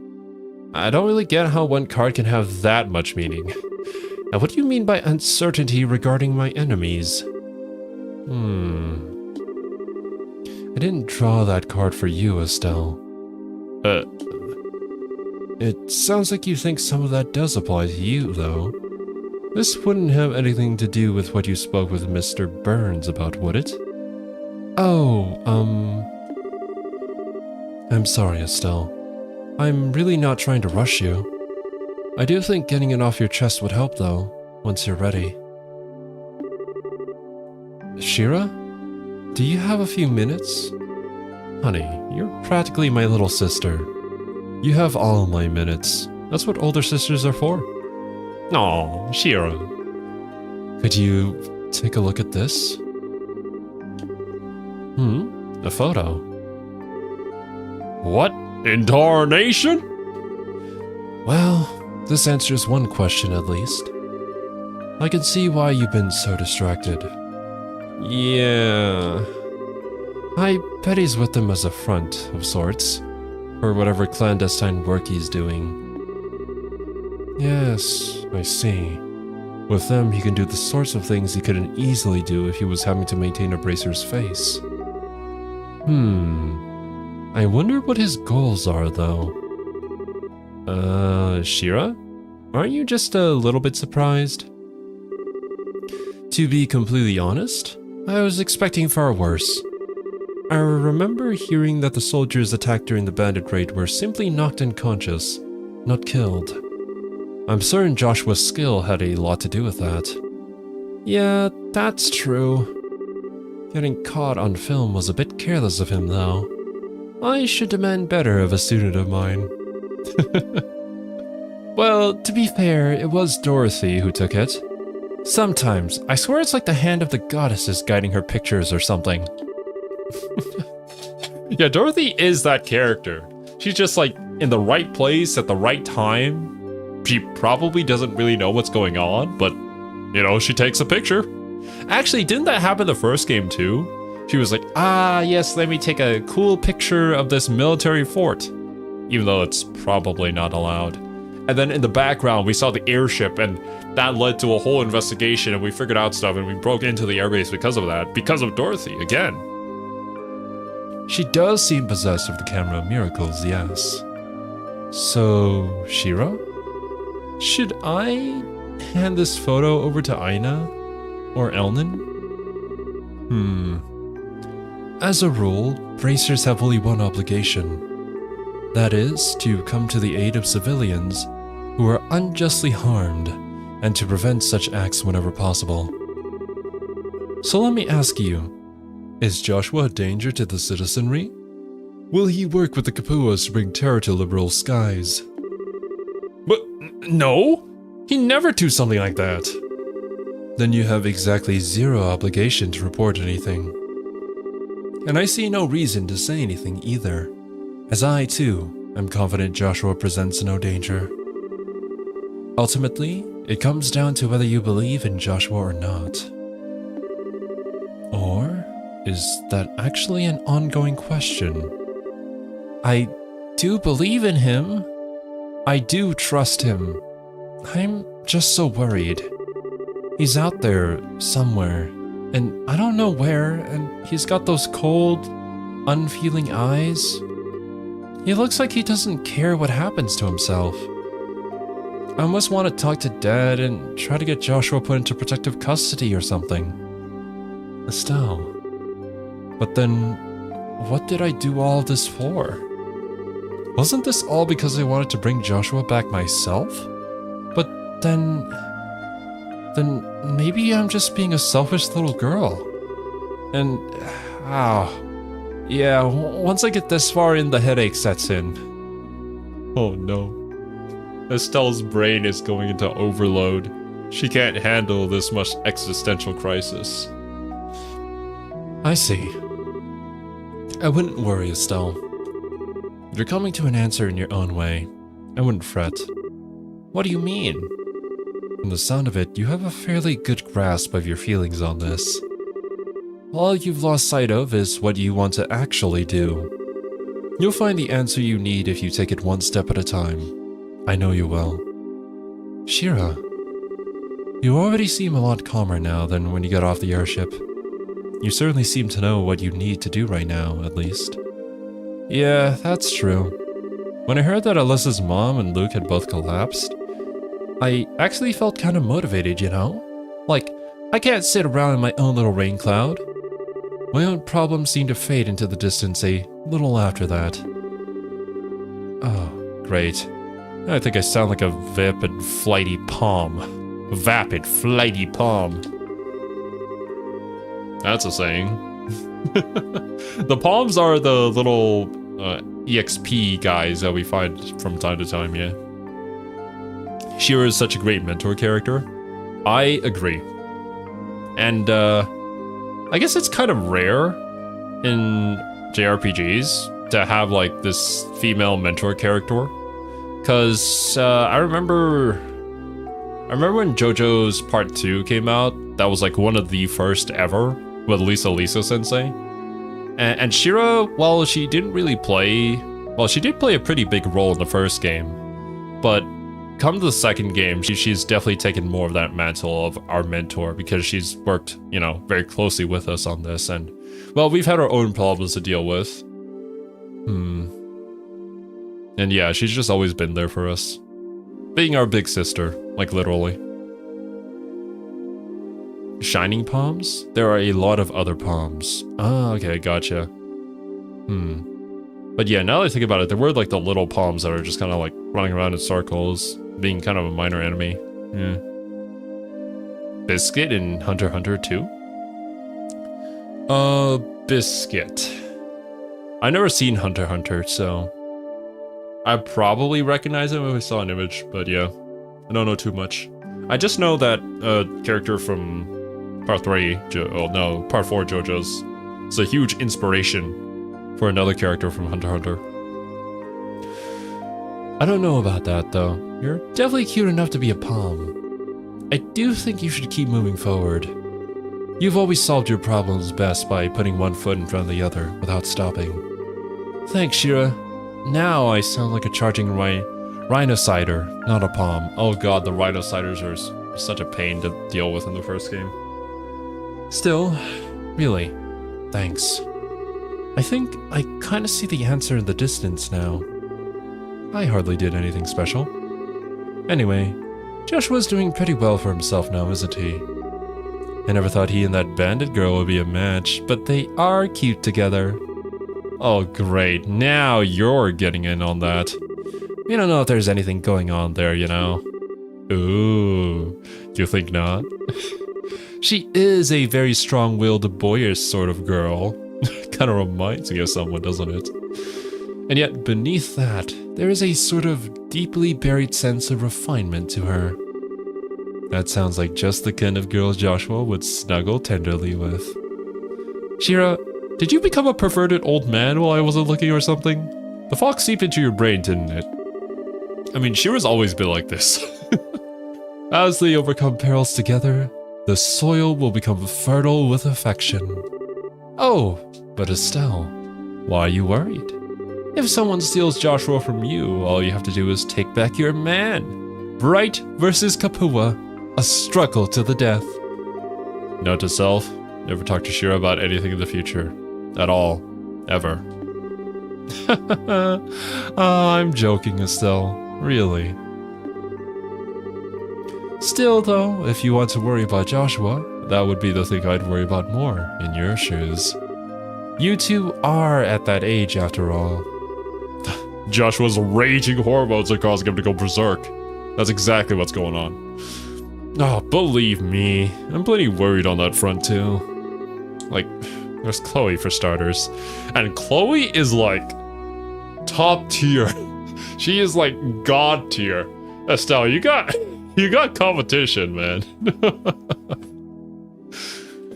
I don't really get how one card can have that much meaning. Now, what do you mean by uncertainty regarding my enemies? I didn't draw that card for you, Estelle. It sounds like you think some of that does apply to you, though. This wouldn't have anything to do with what you spoke with Mr. Burns about, would it? Oh, I'm sorry, Estelle. I'm really not trying to rush you. I do think getting it off your chest would help, though, once you're ready. Shira? Do you have a few minutes? Honey, you're practically my little sister. You have all my minutes. That's what older sisters are for. Aw, Shira. Could you take a look at this? A photo. What in tarnation? Well, this answers one question at least. I can see why you've been so distracted. Yeah. I bet he's with them as a front of sorts, for whatever clandestine work he's doing. Yes, I see. With them, he can do the sorts of things he couldn't easily do if he was having to maintain a bracer's face. I wonder what his goals are, though. Shira? Aren't you just a little bit surprised? To be completely honest, I was expecting far worse. I remember hearing that the soldiers attacked during the bandit raid were simply knocked unconscious, not killed. I'm certain Joshua's skill had a lot to do with that. Yeah, that's true. Getting caught on film was a bit careless of him, though. I should demand better of a student of mine. Well, to be fair, it was Dorothy who took it. Sometimes, I swear it's like the hand of the goddesses guiding her pictures or something. Yeah, Dorothy is that character. She's just like in the right place at the right time. She probably doesn't really know what's going on, but, you know, she takes a picture. Actually, didn't that happen the first game too? She was like, yes, let me take a cool picture of this military fort. Even though it's probably not allowed. And then in the background, we saw the airship, and that led to a whole investigation, and we figured out stuff, and we broke into the airbase because of that. Because of Dorothy, again. She does seem possessed of the camera miracles, yes. So, Shira? Should I hand this photo over to Aina? Or Elnan? As a rule, bracers have only one obligation. That is, to come to the aid of civilians who are unjustly harmed, and to prevent such acts whenever possible. So let me ask you, is Joshua a danger to the citizenry? Will he work with the Kapuas to bring terror to liberal skies? But no! He'd never do something like that. Then you have exactly zero obligation to report anything. And I see no reason to say anything either, as I, too, am confident Joshua presents no danger. Ultimately, it comes down to whether you believe in Joshua or not. Or is that actually an ongoing question? I do believe in him. I do trust him. I'm just so worried. He's out there somewhere, and I don't know where, and he's got those cold, unfeeling eyes. He looks like he doesn't care what happens to himself. I almost want to talk to Dad and try to get Joshua put into protective custody or something. Estelle. But then, what did I do all of this for? Wasn't this all because I wanted to bring Joshua back myself? But then maybe I'm just being a selfish little girl. And, yeah, once I get this far in, the headache sets in. Oh no. Estelle's brain is going into overload. She can't handle this much existential crisis. I see. I wouldn't worry, Estelle. You're coming to an answer in your own way. I wouldn't fret. What do you mean? From the sound of it, you have a fairly good grasp of your feelings on this. All you've lost sight of is what you want to actually do. You'll find the answer you need if you take it one step at a time. I know you will. Shira, you already seem a lot calmer now than when you got off the airship. You certainly seem to know what you need to do right now, at least. Yeah, that's true. When I heard that Alyssa's mom and Luke had both collapsed, I actually felt kind of motivated, you know? Like, I can't sit around in my own little rain cloud. My own problems seemed to fade into the distance a little after that. Oh, great. I think I sound like a vapid, flighty palm. Vapid, flighty palm. That's a saying. The palms are the little EXP guys that we find from time to time, yeah. Shira is such a great mentor character. I agree. And I guess it's kind of rare in JRPGs to have like this female mentor character. Cause I remember when JoJo's Part 2 came out, that was like one of the first ever with Lisa Sensei. And Shira, while she didn't really play, well, she did play a pretty big role in the first game, but come to the second game, she's definitely taken more of that mantle of our mentor because she's worked, you know, very closely with us on this, and well, we've had our own problems to deal with. And yeah, she's just always been there for us. Being our big sister, like literally. Shining palms? There are a lot of other palms. Ah, okay, gotcha. But yeah, now that I think about it, there were like the little palms that are just kind of like running around in circles, being kind of a minor enemy. Yeah. Biscuit in Hunter x Hunter 2? Biscuit. I never seen Hunter x Hunter, so I probably recognize him if I saw an image, but yeah, I don't know too much. I just know that a character from Part 4 JoJo's is a huge inspiration for another character from Hunter x Hunter. I don't know about that though. You're definitely cute enough to be a palm. I do think you should keep moving forward. You've always solved your problems best by putting one foot in front of the other without stopping. Thanks, Shira. Now I sound like a charging rhinocider, not a palm. Oh god, the rhinociders are such a pain to deal with in the first game. Still, really, thanks. I think I kind of see the answer in the distance now. I hardly did anything special. Anyway, Joshua's doing pretty well for himself now, isn't he? I never thought he and that bandit girl would be a match, but they are cute together. Oh great, now you're getting in on that. We don't know if there's anything going on there, you know. Ooh, you think not? She is a very strong-willed, boyish sort of girl. Kind of reminds me of someone, doesn't it? And yet, beneath that, there is a sort of deeply buried sense of refinement to her. That sounds like just the kind of girl Joshua would snuggle tenderly with. Shira, did you become a perverted old man while I wasn't looking or something? The fox seeped into your brain, didn't it? I mean, Shira's always been like this. As they overcome perils together, the soil will become fertile with affection. Oh, but Estelle, why are you worried? If someone steals Joshua from you, all you have to do is take back your man. Bright versus Kapua, a struggle to the death. Note to self, never talk to Shira about anything in the future. At all. Ever. I'm joking, Estelle. Really. Still, though, if you want to worry about Joshua, that would be the thing I'd worry about more in your shoes. You two are at that age, after all. Joshua's raging hormones are causing him to go berserk. That's exactly what's going on. Oh, believe me, I'm plenty worried on that front, too. Like, there's Chloe for starters. And Chloe is like top tier. She is like god tier. Estelle, you got competition, man.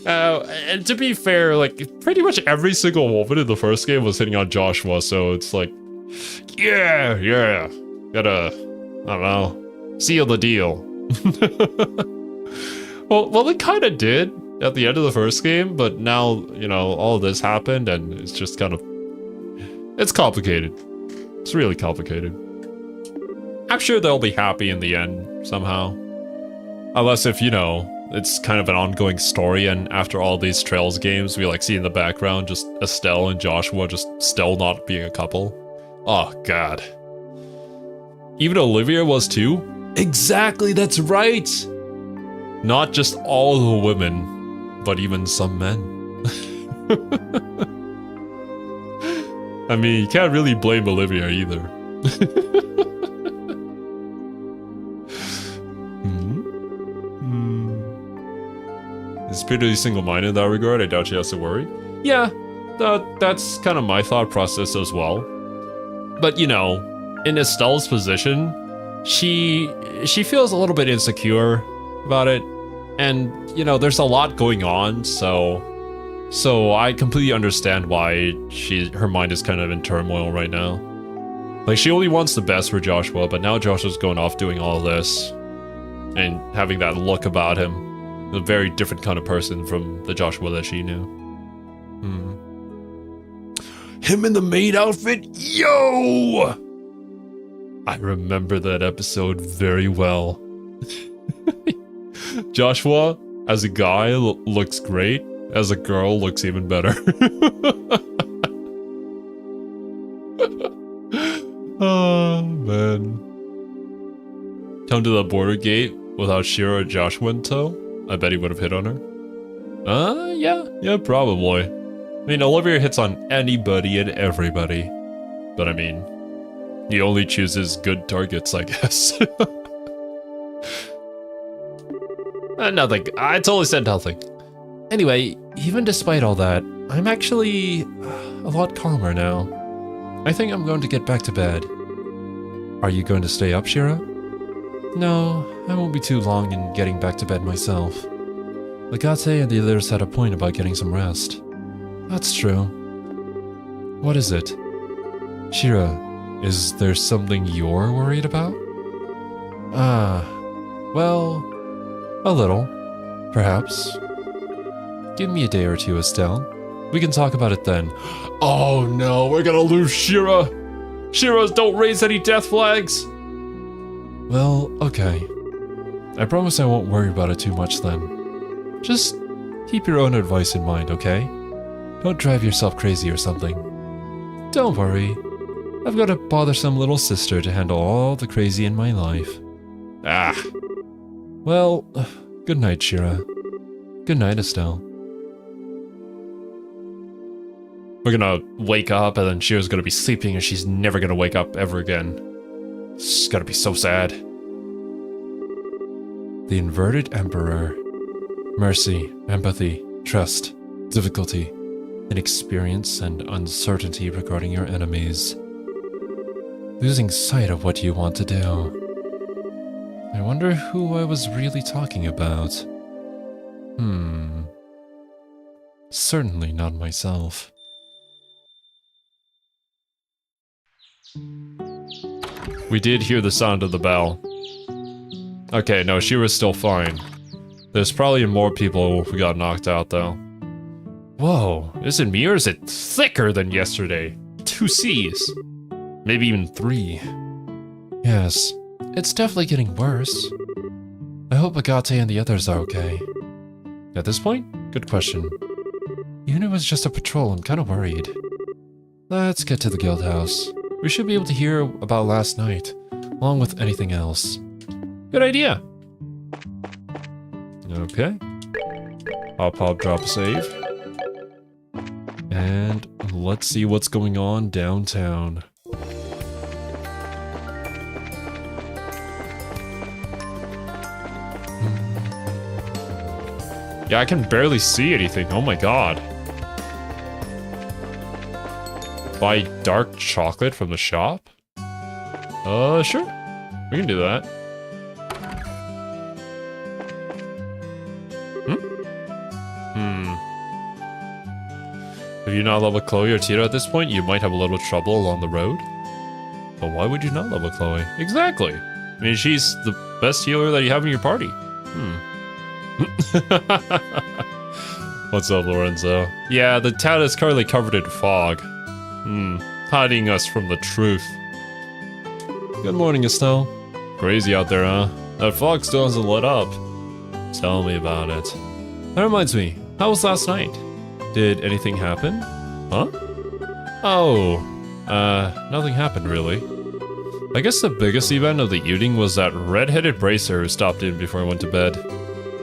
And to be fair, like pretty much every single woman in the first game was hitting on Joshua, so it's like, yeah, gotta, I don't know, seal the deal. well, it kind of did at the end of the first game, but now, you know, all this happened and it's just kind of, it's complicated. It's really complicated. I'm sure they'll be happy in the end somehow. Unless if, you know, it's kind of an ongoing story and after all these Trails games, we like see in the background just Estelle and Joshua just still not being a couple. Oh, God. Even Olivia was too? Exactly, that's right! Not just all the women, but even some men. I mean, you can't really blame Olivia either. He's pretty single-minded in that regard. I doubt she has to worry. Yeah, that's kind of my thought process as well. But, you know, in Estelle's position, she feels a little bit insecure about it. And, you know, there's a lot going on, so I completely understand why her mind is kind of in turmoil right now. Like, she only wants the best for Joshua, but now Joshua's going off doing all this and having that look about him. A very different kind of person from the Joshua that she knew. Him in the maid outfit? Yo! I remember that episode very well. Joshua, as a guy, looks great. As a girl, looks even better. Oh, man. Come to the border gate without Shira or Joshua in tow? I bet he would have hit on her. Yeah, probably. I mean, Olivia hits on anybody and everybody. But I mean, he only chooses good targets, I guess. Nothing. I totally said nothing. Anyway, even despite all that, I'm actually a lot calmer now. I think I'm going to get back to bed. Are you going to stay up, Shira? No, I won't be too long in getting back to bed myself. Legate and the others had a point about getting some rest. That's true. What is it? Shira, is there something you're worried about? Well, a little, perhaps. Give me a day or two, Estelle. We can talk about it then. Oh no, we're gonna lose Shira! Shiras don't raise any death flags! Well, okay. I promise I won't worry about it too much then. Just keep your own advice in mind, okay? Don't drive yourself crazy or something. Don't worry. I've got a bothersome little sister to handle all the crazy in my life. Ah. Well, good night, Shira. Good night, Estelle. We're gonna wake up and then Shira's gonna be sleeping and she's never gonna wake up ever again. It's gotta be so sad. The Inverted Emperor. Mercy, empathy, trust, difficulty, inexperience, and uncertainty regarding your enemies. Losing sight of what you want to do. I wonder who I was really talking about. Certainly not myself. We did hear the sound of the bell. Okay, no, she was still fine. There's probably more people who got knocked out, though. Whoa, is it me or is it thicker than yesterday? 2 C's. Maybe even 3. Yes, it's definitely getting worse. I hope Agate and the others are okay. At this point, good question. Even if it was just a patrol, I'm kind of worried. Let's get to the guild house. We should be able to hear about last night, along with anything else. Good idea. Okay. Pop, drop a save. And let's see what's going on downtown. Yeah, I can barely see anything. Oh my god. Buy dark chocolate from the shop? Sure. We can do that. If you not level Chloe or Tira at this point, you might have a little trouble along the road. But why would you not level Chloe? Exactly. I mean, she's the best healer that you have in your party. What's up, Lorenzo? Yeah, the town is currently covered in fog. Hiding us from the truth. Good morning, Estelle. Crazy out there, huh? That fog still hasn't lit up. Tell me about it. That reminds me, how was last night? Did anything happen? Huh? Oh, nothing happened really. I guess the biggest event of the evening was that red-headed bracer who stopped in before I went to bed.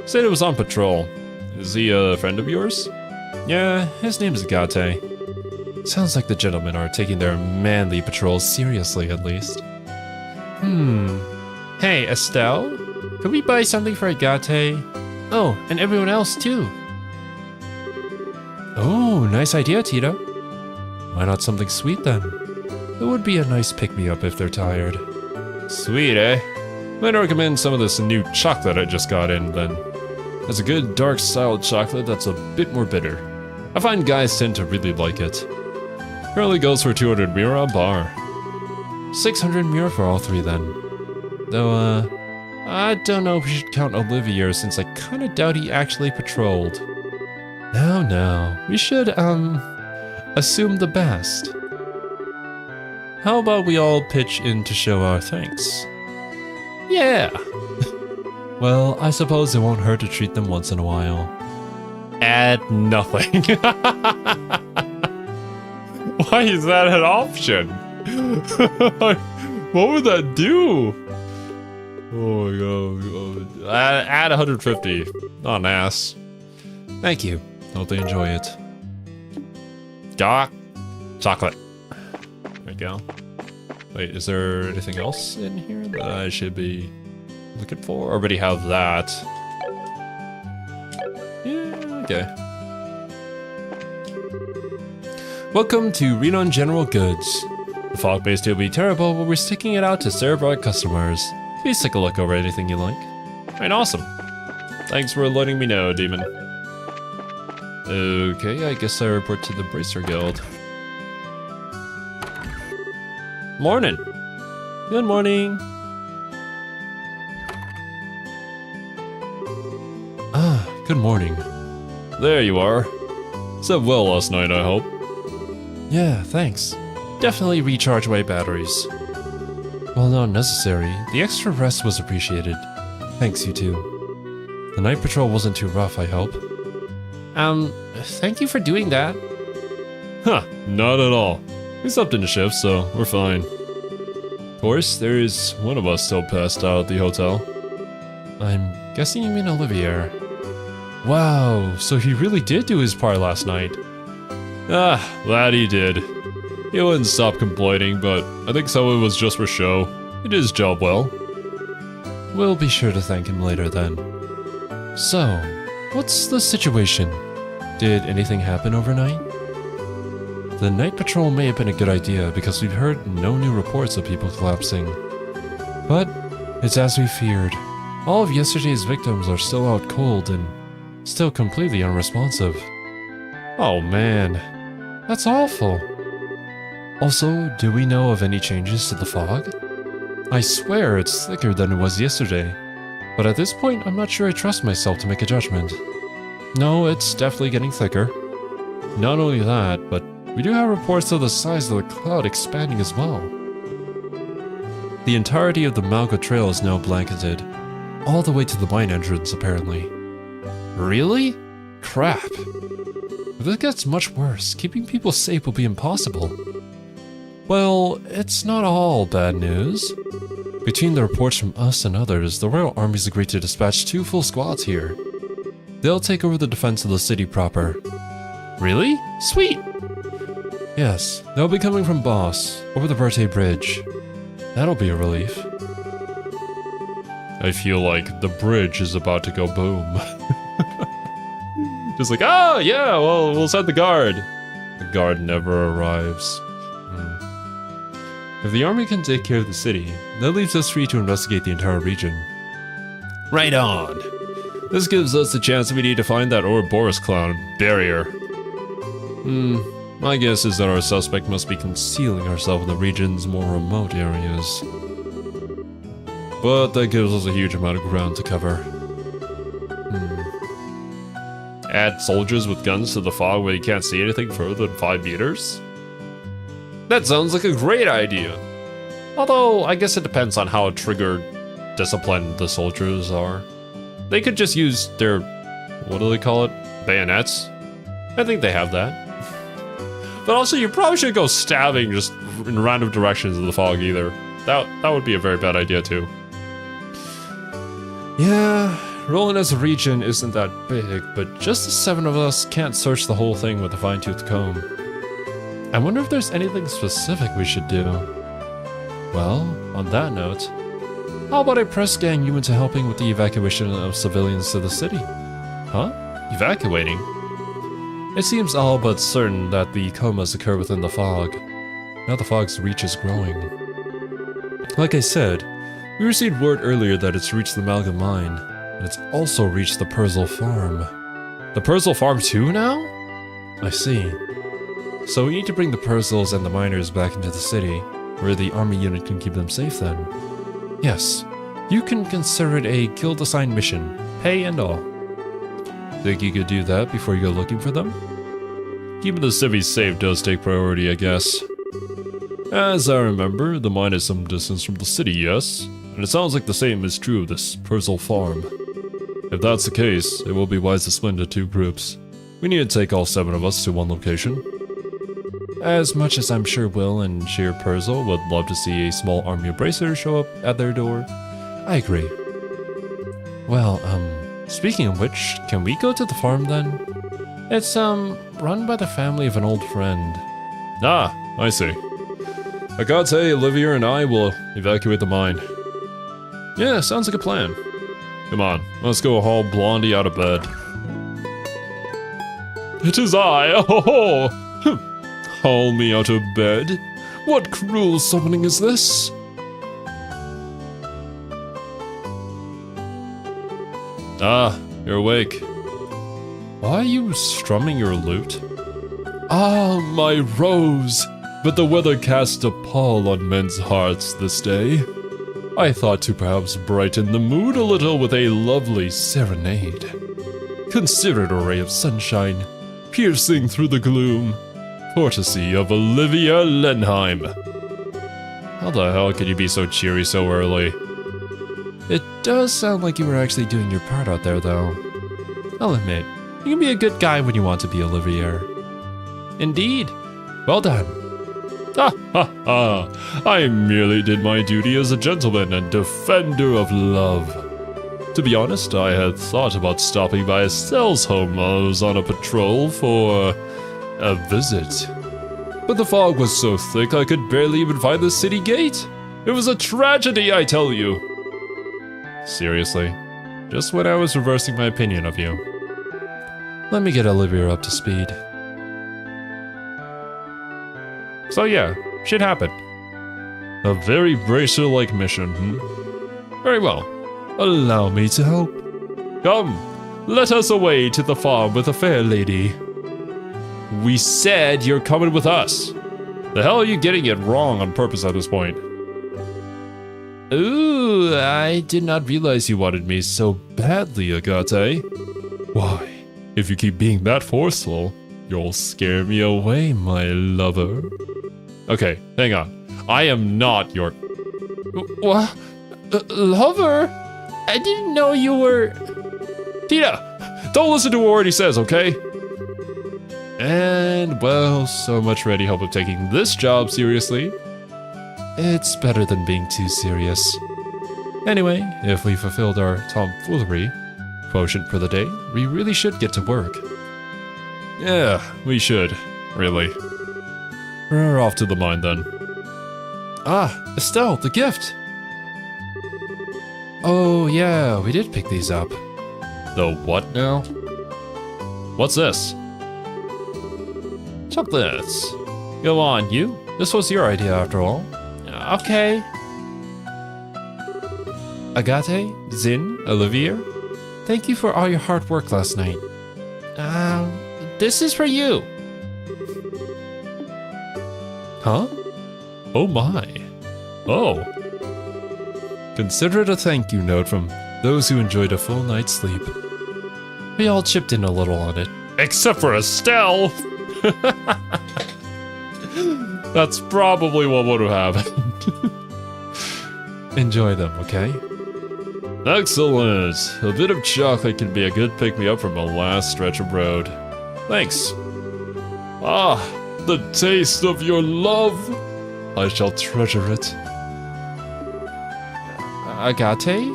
Said it was on patrol. Is he a friend of yours? Yeah, his name is Gate. Sounds like the gentlemen are taking their manly patrols seriously, at least. Hey, Estelle? Could we buy something for Agate? Oh, and everyone else too. Oh, nice idea, Tito. Why not something sweet then? It would be a nice pick-me-up if they're tired. Sweet, eh? Might recommend some of this new chocolate I just got in then. It's a good dark-style chocolate that's a bit more bitter. I find guys tend to really like it. Currently goes for 200 mira a bar. 600 mira for all three then. Though, I don't know if we should count Olivier since I kinda doubt he actually patrolled. No, we should, assume the best. How about we all pitch in to show our thanks? Yeah! Well, I suppose it won't hurt to treat them once in a while. Add nothing. Why is that an option? What would that do? Oh my god. Add 150. Not an ass. Thank you. Hope they enjoy it. Chocolate. There we go. Wait, is there anything else in here that I should be looking for? Already have that. Yeah, okay. Welcome to Renon General Goods. The fog may still be terrible, but we're sticking it out to serve our customers. Please take a look over anything you like. Alright, awesome. Thanks for letting me know, Demon. Okay, I guess I report to the Bracer Guild. Morning. Good morning. Good morning. There you are. Slept well last night, I hope. Yeah, thanks. Definitely recharge my batteries. Well, not necessary. The extra rest was appreciated. Thanks, you too. The night patrol wasn't too rough, I hope. Thank you for doing that. Huh, not at all. We slept in the shift, so we're fine. Of course, there is one of us still passed out at the hotel. I'm guessing you mean Olivier. Wow, so he really did do his part last night. That he did. He wouldn't stop complaining, but I think some of it was just for show. He did his job well. We'll be sure to thank him later then. So, what's the situation? Did anything happen overnight? The night patrol may have been a good idea because we've heard no new reports of people collapsing. But it's as we feared. All of yesterday's victims are still out cold and still completely unresponsive. Oh man, that's awful. Also, do we know of any changes to the fog? I swear it's thicker than it was yesterday, but at this point I'm not sure I trust myself to make a judgment. No, it's definitely getting thicker. Not only that, but we do have reports of the size of the cloud expanding as well. The entirety of the MacLeod Trail is now blanketed, all the way to the mine entrance apparently. Really? Crap. If this gets much worse, keeping people safe will be impossible. Well, it's not all bad news. Between the reports from us and others, the Royal Army's agreed to dispatch 2 full squads here. They'll take over the defense of the city proper. Really? Sweet! Yes, they'll be coming from Boss, over the Verte Bridge. That'll be a relief. I feel like the bridge is about to go boom. Just like, oh yeah, well, we'll send the guard. The guard never arrives. If the army can take care of the city, that leaves us free to investigate the entire region. Right on! This gives us the chance we need to find that Ouroboros clown barrier. My guess is that our suspect must be concealing herself in the region's more remote areas. But that gives us a huge amount of ground to cover. Add soldiers with guns to the fog where you can't see anything further than 5 meters? That sounds like a great idea. Although, I guess it depends on how trigger disciplined the soldiers are. They could just use their, what do they call it? Bayonets? I think they have that. But also, you probably shouldn't go stabbing just in random directions in the fog either. That would be a very bad idea too. Yeah, Roland's region isn't that big, but just the 7 of us can't search the whole thing with a fine-tooth comb. I wonder if there's anything specific we should do. Well, on that note, how about I press gang you into helping with the evacuation of civilians to the city? Huh? Evacuating? It seems all but certain that the comas occur within the fog. Now the fog's reach is growing. Like I said, we received word earlier that it's reached the Amalgam Mine, and it's also reached the Perzel Farm. The Perzel Farm too now? I see. So we need to bring the Perzels and the miners back into the city, where the army unit can keep them safe then. Yes, you can consider it a guild-assigned mission, pay and all. Think you could do that before you go looking for them? Keeping the civvies safe does take priority, I guess. As I remember, the mine is some distance from the city, yes? And it sounds like the same is true of this Perzel Farm. If that's the case, it will be wise to split into 2 groups. We need to take all 7 of us to one location. As much as I'm sure Will and Sheer Perzel would love to see a small army of bracers show up at their door, I agree. Well, speaking of which, can we go to the farm then? It's, run by the family of an old friend. Ah, I see. Agate, Olivia, and I will evacuate the mine. Yeah, sounds like a plan. Come on, let's go haul Blondie out of bed. It is I! Oh! Haul me out of bed? What cruel summoning is this? Ah, you're awake. Why are you strumming your lute? Ah, my rose! But the weather cast a pall on men's hearts this day. I thought to perhaps brighten the mood a little with a lovely serenade. Consider it a ray of sunshine, piercing through the gloom, courtesy of Olivia Lenheim. How the hell could you be so cheery so early? It does sound like you were actually doing your part out there, though. I'll admit, you can be a good guy when you want to be, Olivier. Indeed. Well done. Ha ha ha! I merely did my duty as a gentleman and defender of love. To be honest, I had thought about stopping by Estelle's home while I was on a patrol for a visit. But the fog was so thick I could barely even find the city gate. It was a tragedy, I tell you. Seriously, just when I was reversing my opinion of you. Let me get Olivia up to speed. So yeah, shit happened. A very bracer-like mission, Very well. Allow me to help. Come, let us away to the farm with the fair lady. We said you're coming with us. The hell are you getting it wrong on purpose at this point? Ooh, I did not realize you wanted me so badly, Agate. Why, if you keep being that forceful, you'll scare me away, my lover. Okay, hang on. I am not your... What? Lover? I didn't know you were... Tina, don't listen to a word he says, okay? And, well, so much ready hope of taking this job seriously. It's better than being too serious. Anyway, if we fulfilled our tomfoolery quotient for the day, we really should get to work. Yeah, we should, really. We're off to the mine then. Ah, Estelle, the gift! Oh yeah, we did pick these up. The what now? What's this? Chocolates. Go on, you. This was your idea after all. Okay. Agate, Zin, Olivier, thank you for all your hard work last night. This is for you. Huh? Oh my. Oh. Consider it a thank you note from those who enjoyed a full night's sleep. We all chipped in a little on it. Except for Estelle! That's probably what would have happened. Enjoy them, okay? Excellent! A bit of chocolate can be a good pick-me-up from a last stretch of road. Thanks. Ah, the taste of your love! I shall treasure it. Agate?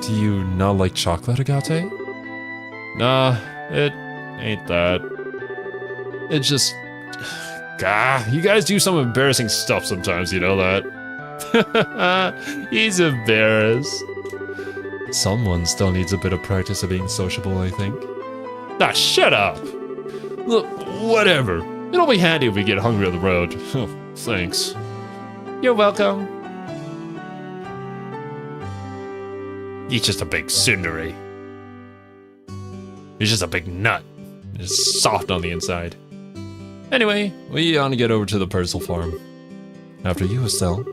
Do you not like chocolate, Agate? Nah, it ain't that. It's just... Gah, you guys do some embarrassing stuff sometimes, you know that? He's embarrassed. Someone still needs a bit of practice of being sociable, I think. Ah, shut up! Look, whatever. It'll be handy if we get hungry on the road. Oh, thanks. You're welcome. He's just a big tsundere. He's just a big nut. It's soft on the inside. Anyway, we ought to get over to the Purcell farm. After you, Estelle.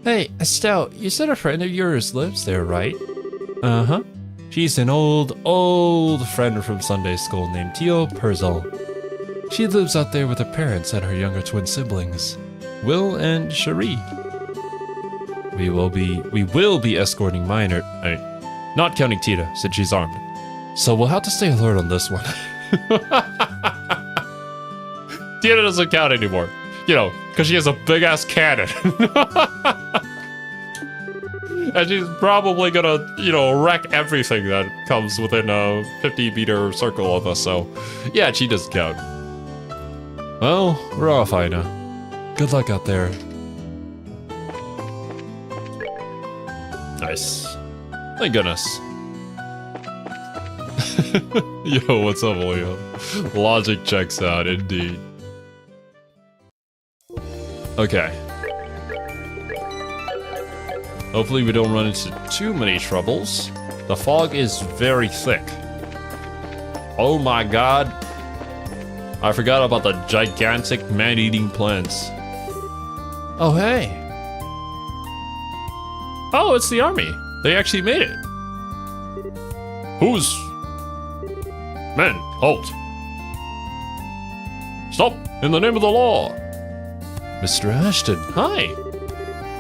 Hey, Estelle, you said a friend of yours lives there, right? Uh-huh. She's an old friend from Sunday school named Tio Purcell. She lives out there with her parents and her younger twin siblings, Will and Cherie. We will be escorting Minor, not counting Tita, since she's armed. So we'll have to stay alert on this one. Tita doesn't count anymore. You know, because she has a big-ass cannon. And she's probably gonna, you know, wreck everything that comes within a 50-meter circle of us, so... Yeah, she doesn't count. Well, we're off, Ina. Good luck out there. Nice. Thank goodness. Yo, what's up, Leo? Logic checks out, indeed. Okay. Hopefully we don't run into too many troubles. The fog is very thick. Oh my god. I forgot about the gigantic man-eating plants. Oh, hey. Oh, it's the army. They actually made it. Who's... Men, halt. Stop, in the name of the law. Mr. Ashton, hi.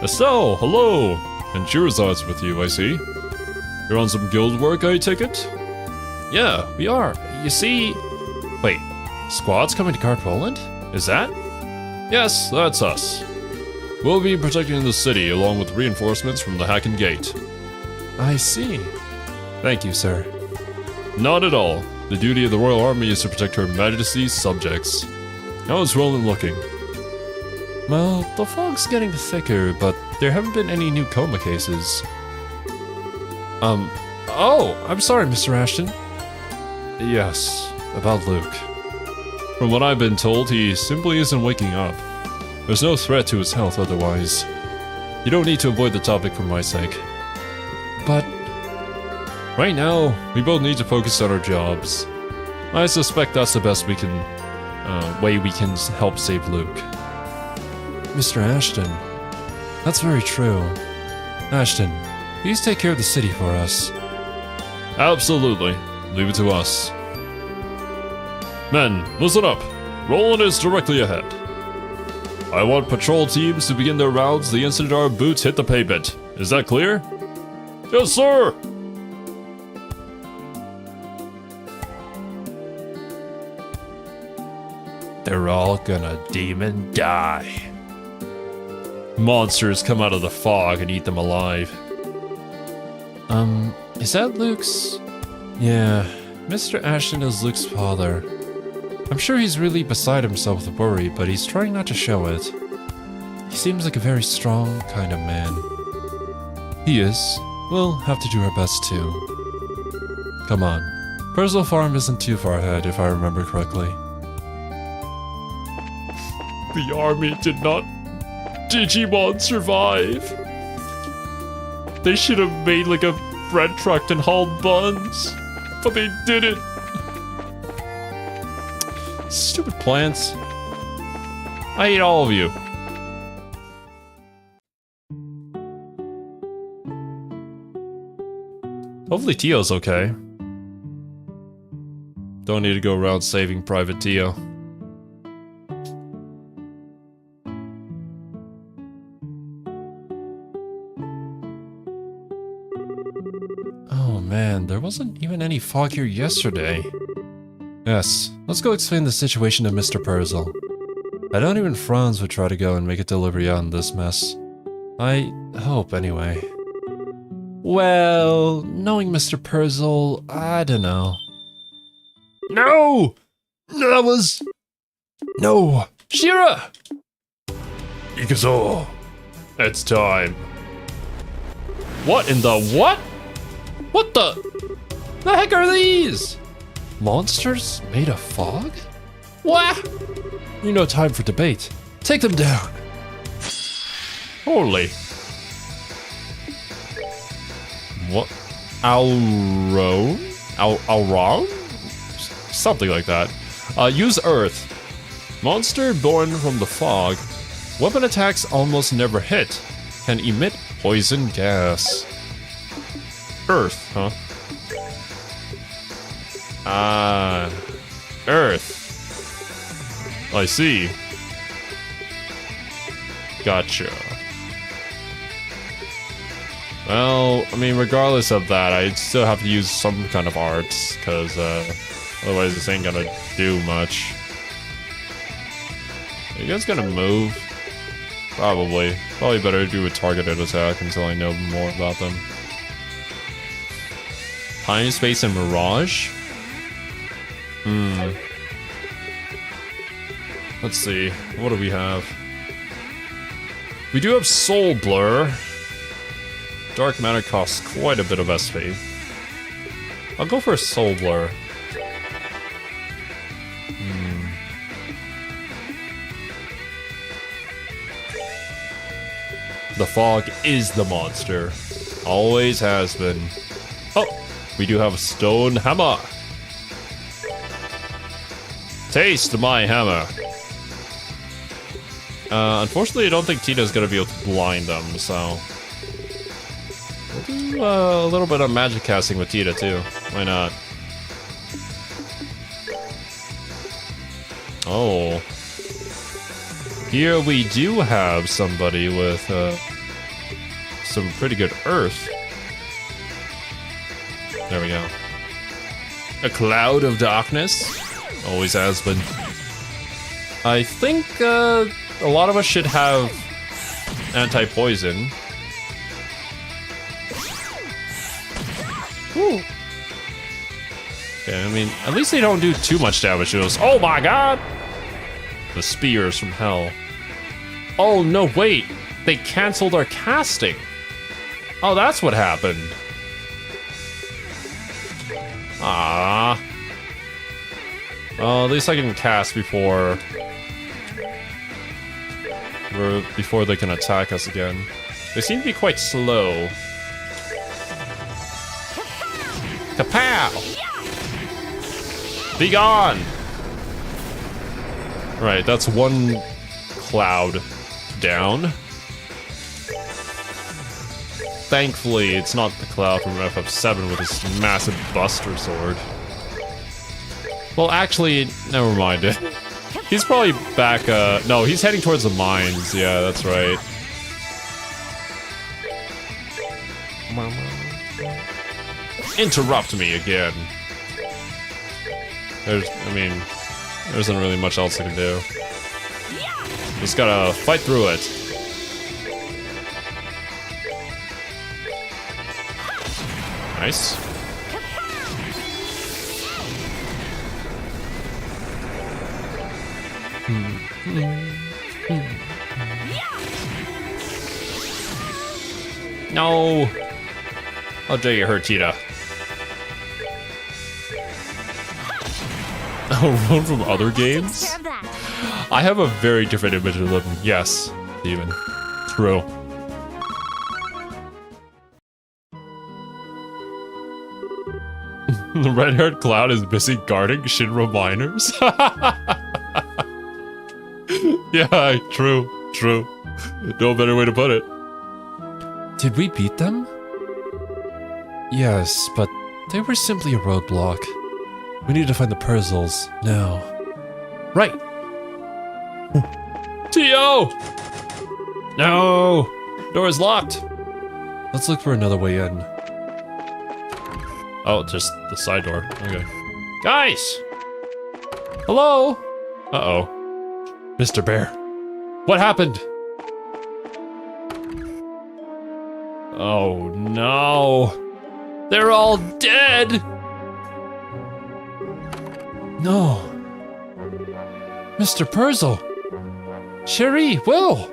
Estelle, hello. And Shirazad's with you, I see. You're on some guild work, I take it? Yeah, we are. You see... Wait, squad's coming to guard Poland? Is that? Yes, that's us. We'll be protecting the city along with reinforcements from the Hacken Gate. I see. Thank you, sir. Not at all. The duty of the Royal Army is to protect Her Majesty's subjects. How's Roland looking? Well, the fog's getting thicker, but there haven't been any new coma cases. Oh, I'm sorry, Mr. Ashton. Yes, about Luke. From what I've been told, he simply isn't waking up. There's no threat to his health otherwise. You don't need to avoid the topic for my sake. But... right now, we both need to focus on our jobs. I suspect that's the best way we can help save Luke. Mr. Ashton, that's very true. Ashton, please take care of the city for us. Absolutely. Leave it to us. Men, listen up. Roland is directly ahead. I want patrol teams to begin their rounds the instant our boots hit the pavement. Is that clear? Yes, sir! They're all gonna demon die. Monsters come out of the fog and eat them alive. Is that Luke's? Yeah, Mr. Ashton is Luke's father. I'm sure he's really beside himself with worry, but he's trying not to show it. He seems like a very strong kind of man. He is. We'll have to do our best too. Come on. Purcell Farm isn't too far ahead, if I remember correctly. The army did not Digimon survive. They should have made like a bread truck and hauled buns, but they didn't. Stupid plants. I hate all of you. Hopefully Tio's okay. Don't need to go around saving Private Tio. Oh man, there wasn't even any fog here yesterday. Yes, let's go explain the situation to Mr. Purcell. I don't even Franz would try to go and make a delivery out in this mess. I hope, anyway. Well, knowing Mr. Perzel, I don't know. No! That was... No! Shira! Ikazo! It's time. What in the what? What the heck are these? Monsters made of fog? What? You no time for debate. Take them down. Holy. What? Alron? Alron? Something like that. Use Earth. Monster born from the fog. Weapon attacks almost never hit. Can emit poison gas. Earth, huh? Ah. Earth. I see. Gotcha. Well, I mean, regardless of that, I'd still have to use some kind of arts, because otherwise this ain't gonna do much. Are you guys gonna move? Probably. Probably better do a targeted attack until I know more about them. Time, Space, and Mirage? Let's see. What do we have? We do have Soul Blur. Dark Matter costs quite a bit of SP. I'll go for a Soul Blur. The fog is the monster. Always has been. Oh, we do have a Stone Hammer. Taste my hammer. Unfortunately, I don't think Tita's gonna be able to blind them, so... We'll do a little bit of magic casting with Tita, too. Why not? Oh. Here we do have somebody with, some pretty good earth. There we go. A cloud of darkness. Always has been. I think, a lot of us should have anti-poison. Ooh. Okay, I mean, at least they don't do too much damage to us. Oh my god! The spears from hell. Oh no, wait! They canceled our casting! Oh, that's what happened. Ah. Well, at least I can cast before they can attack us again. They seem to be quite slow. Kapow! Be gone! Right, that's one cloud down. Thankfully, it's not the cloud from FF7 with his massive Buster Sword. Well, actually, never mind. He's probably back, no, he's heading towards the mines. Yeah, that's right. Interrupt me again. There isn't really much else I can do. Just gotta fight through it. Nice. No! How dare you hurt Tita? Oh, run from other games? I have a very different image of them. Yes, even. True. The red-haired clown is busy guarding Shinra miners. Yeah, true. No better way to put it. Did we beat them? Yes, but they were simply a roadblock. We need to find the Perzels now. Right. T.O. No! Door is locked. Let's look for another way in. Oh, just the side door. Okay. Guys! Hello? Uh-oh. Mr. Bear. What happened? Oh no. They're all dead! No. Mr. Purzel! Cherie, Will!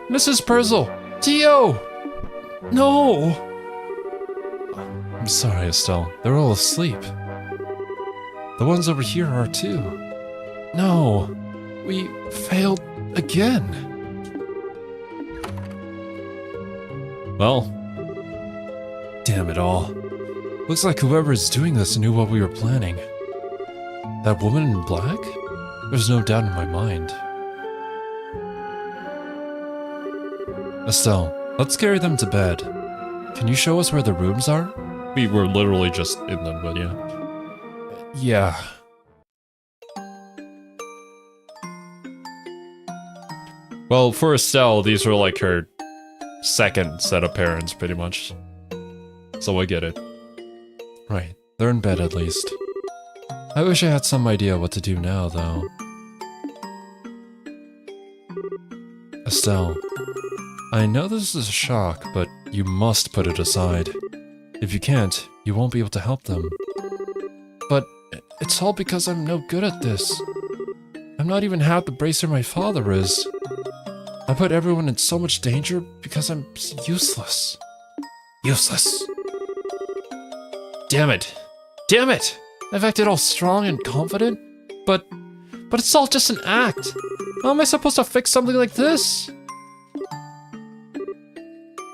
Mrs. Purzel! Tio! No! I'm sorry, Estelle. They're all asleep. The ones over here are too. No. We failed again. Well. Damn it all. Looks like whoever is doing this knew what we were planning. That woman in black? There's no doubt in my mind. Estelle, let's carry them to bed. Can you show us where the rooms are? We were literally just in them, but yeah. Yeah. Well, for Estelle, these were like her second set of parents, pretty much. So I get it. Right, they're in bed at least. I wish I had some idea what to do now, though. Estelle, I know this is a shock, but you must put it aside. If you can't, you won't be able to help them. But it's all because I'm no good at this. I'm not even half the bracer my father is. I put everyone in so much danger because I'm useless. Useless. Damn it. Damn it! I've acted all strong and confident, but it's all just an act. How am I supposed to fix something like this?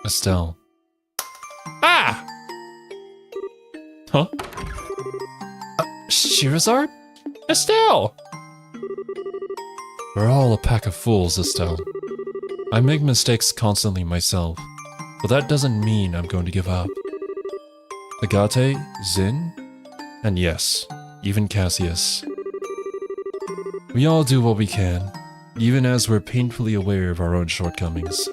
Estelle. Ah! Huh? Shirazard? Estelle! We're all a pack of fools, Estelle. I make mistakes constantly myself, but that doesn't mean I'm going to give up. Agate, Zin, and yes, even Cassius. We all do what we can, even as we're painfully aware of our own shortcomings.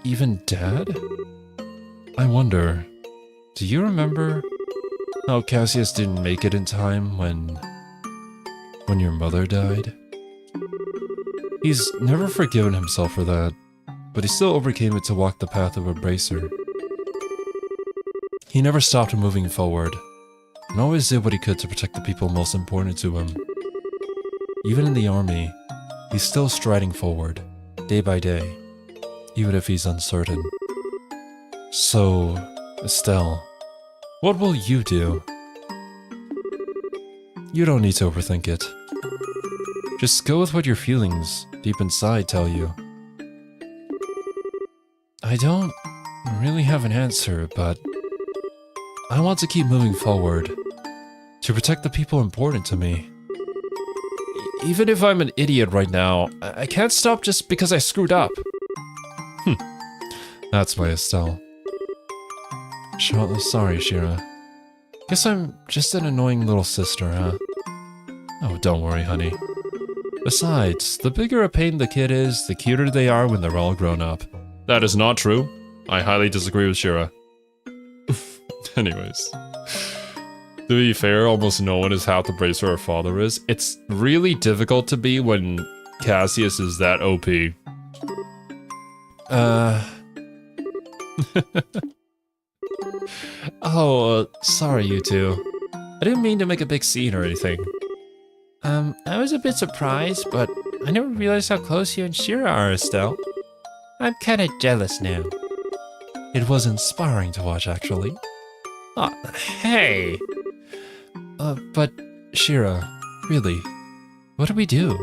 Even Dad? I wonder, do you remember how Cassius didn't make it in time when your mother died? He's never forgiven himself for that, but he still overcame it to walk the path of a bracer. He never stopped moving forward, and always did what he could to protect the people most important to him. Even in the army, he's still striding forward, day by day, even if he's uncertain. So, Estelle, what will you do? You don't need to overthink it. Just go with what your feelings, deep inside, tell you. I don't really have an answer, but I want to keep moving forward, to protect the people important to me. Even if I'm an idiot right now, I can't stop just because I screwed up. That's why, Estelle. Sorry, Shira. Guess I'm just an annoying little sister, huh? Oh, don't worry, honey. Besides, the bigger a pain the kid is, the cuter they are when they're all grown up. That is not true. I highly disagree with Shira. Anyways. To be fair, almost no one is half the bracer her father is. It's really difficult to be when Cassius is that OP. Oh, sorry you two. I didn't mean to make a big scene or anything. I was a bit surprised, but I never realized how close you and Shira are, Estelle. I'm kinda jealous now. It was inspiring to watch, actually. Oh, hey! But Shira, really, what do we do?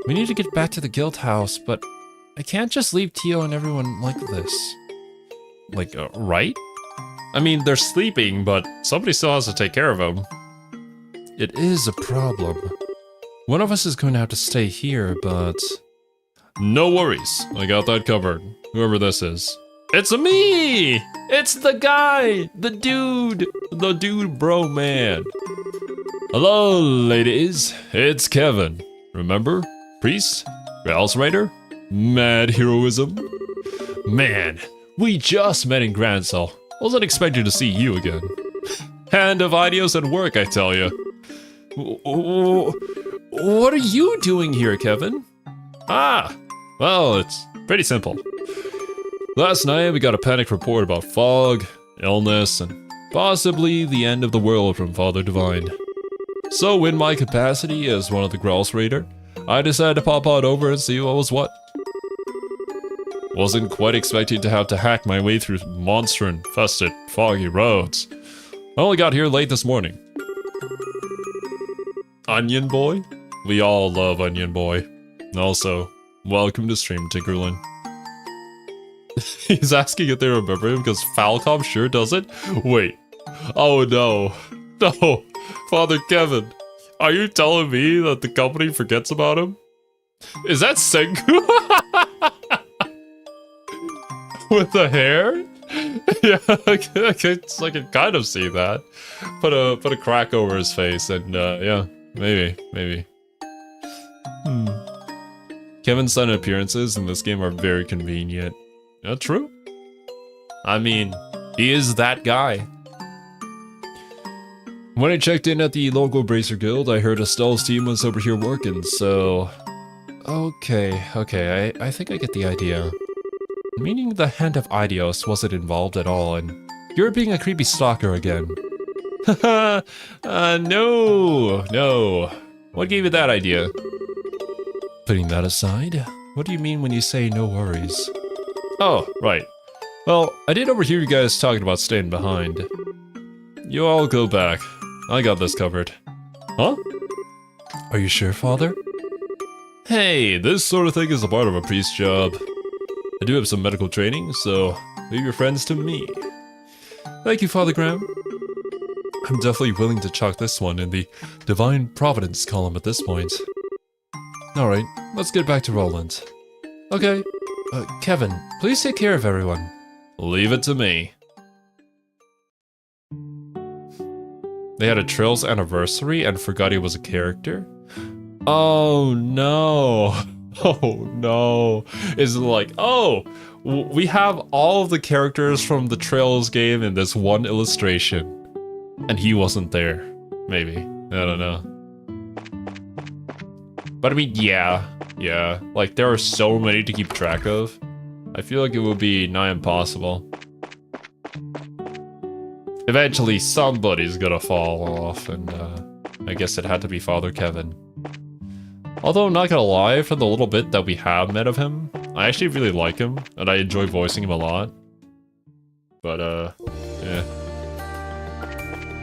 We need to get back to the guild house, but I can't just leave Tio and everyone like this. Like, right? I mean, they're sleeping, but somebody still has to take care of them. It is a problem. One of us is going to have to stay here, but... No worries, I got that covered, whoever this is. It's me! It's the guy! The dude bro man. Hello, ladies. It's Kevin. Remember? Priest? House Raider? Mad heroism? Man, we just met in Grancel. Wasn't expecting to see you again. Hand of ideas at work, I tell you. What are you doing here, Kevin? Ah, Well, it's pretty simple. Last night we got a panic report about fog, illness, and possibly the end of the world from Father Divine. So in my capacity as one of the Growls Raider, I decided to pop on over and see what was what. Wasn't quite expecting to have to hack my way through monster-infested, foggy roads. I only got here late this morning. Onion Boy? We all love Onion Boy. Also, welcome to stream, Tinkerlin. He's asking if they remember him because Falcom sure does it? Wait. Oh no. No. Father Kevin. Are you telling me that the company forgets about him? Is that Senku? With the hair? Yeah, I can kind of see that. Put a crack over his face and yeah, maybe. Kevin's sudden appearances in this game are very convenient. True. I mean, he is that guy. When I checked in at the local Bracer Guild, I heard Estelle's team was over here working, so... Okay, I think I get the idea. Meaning the Hand of Idios wasn't involved at all, and you're being a creepy stalker again. Haha, no. What gave you that idea? Putting that aside, what do you mean when you say no worries? Oh, right. Well, I did overhear you guys talking about staying behind. You all go back. I got this covered. Huh? Are you sure, Father? Hey, this sort of thing is a part of a priest's job. I do have some medical training, so leave your friends to me. Thank you, Father Graham. I'm definitely willing to chalk this one in the Divine Providence column at this point. Alright, let's get back to Roland. Okay, Kevin, please take care of everyone. Leave it to me. They had a Trill's anniversary and forgot he was a character? Oh no. Oh no. Is it like, oh, we have all of the characters from the Trails game in this one illustration. And he wasn't there. Maybe. I don't know. But I mean, yeah. Like, there are so many to keep track of. I feel like it would be nigh impossible. Eventually, somebody's gonna fall off, and I guess it had to be Father Kevin. Although, not gonna lie, for the little bit that we have met of him, I actually really like him, and I enjoy voicing him a lot. But, yeah.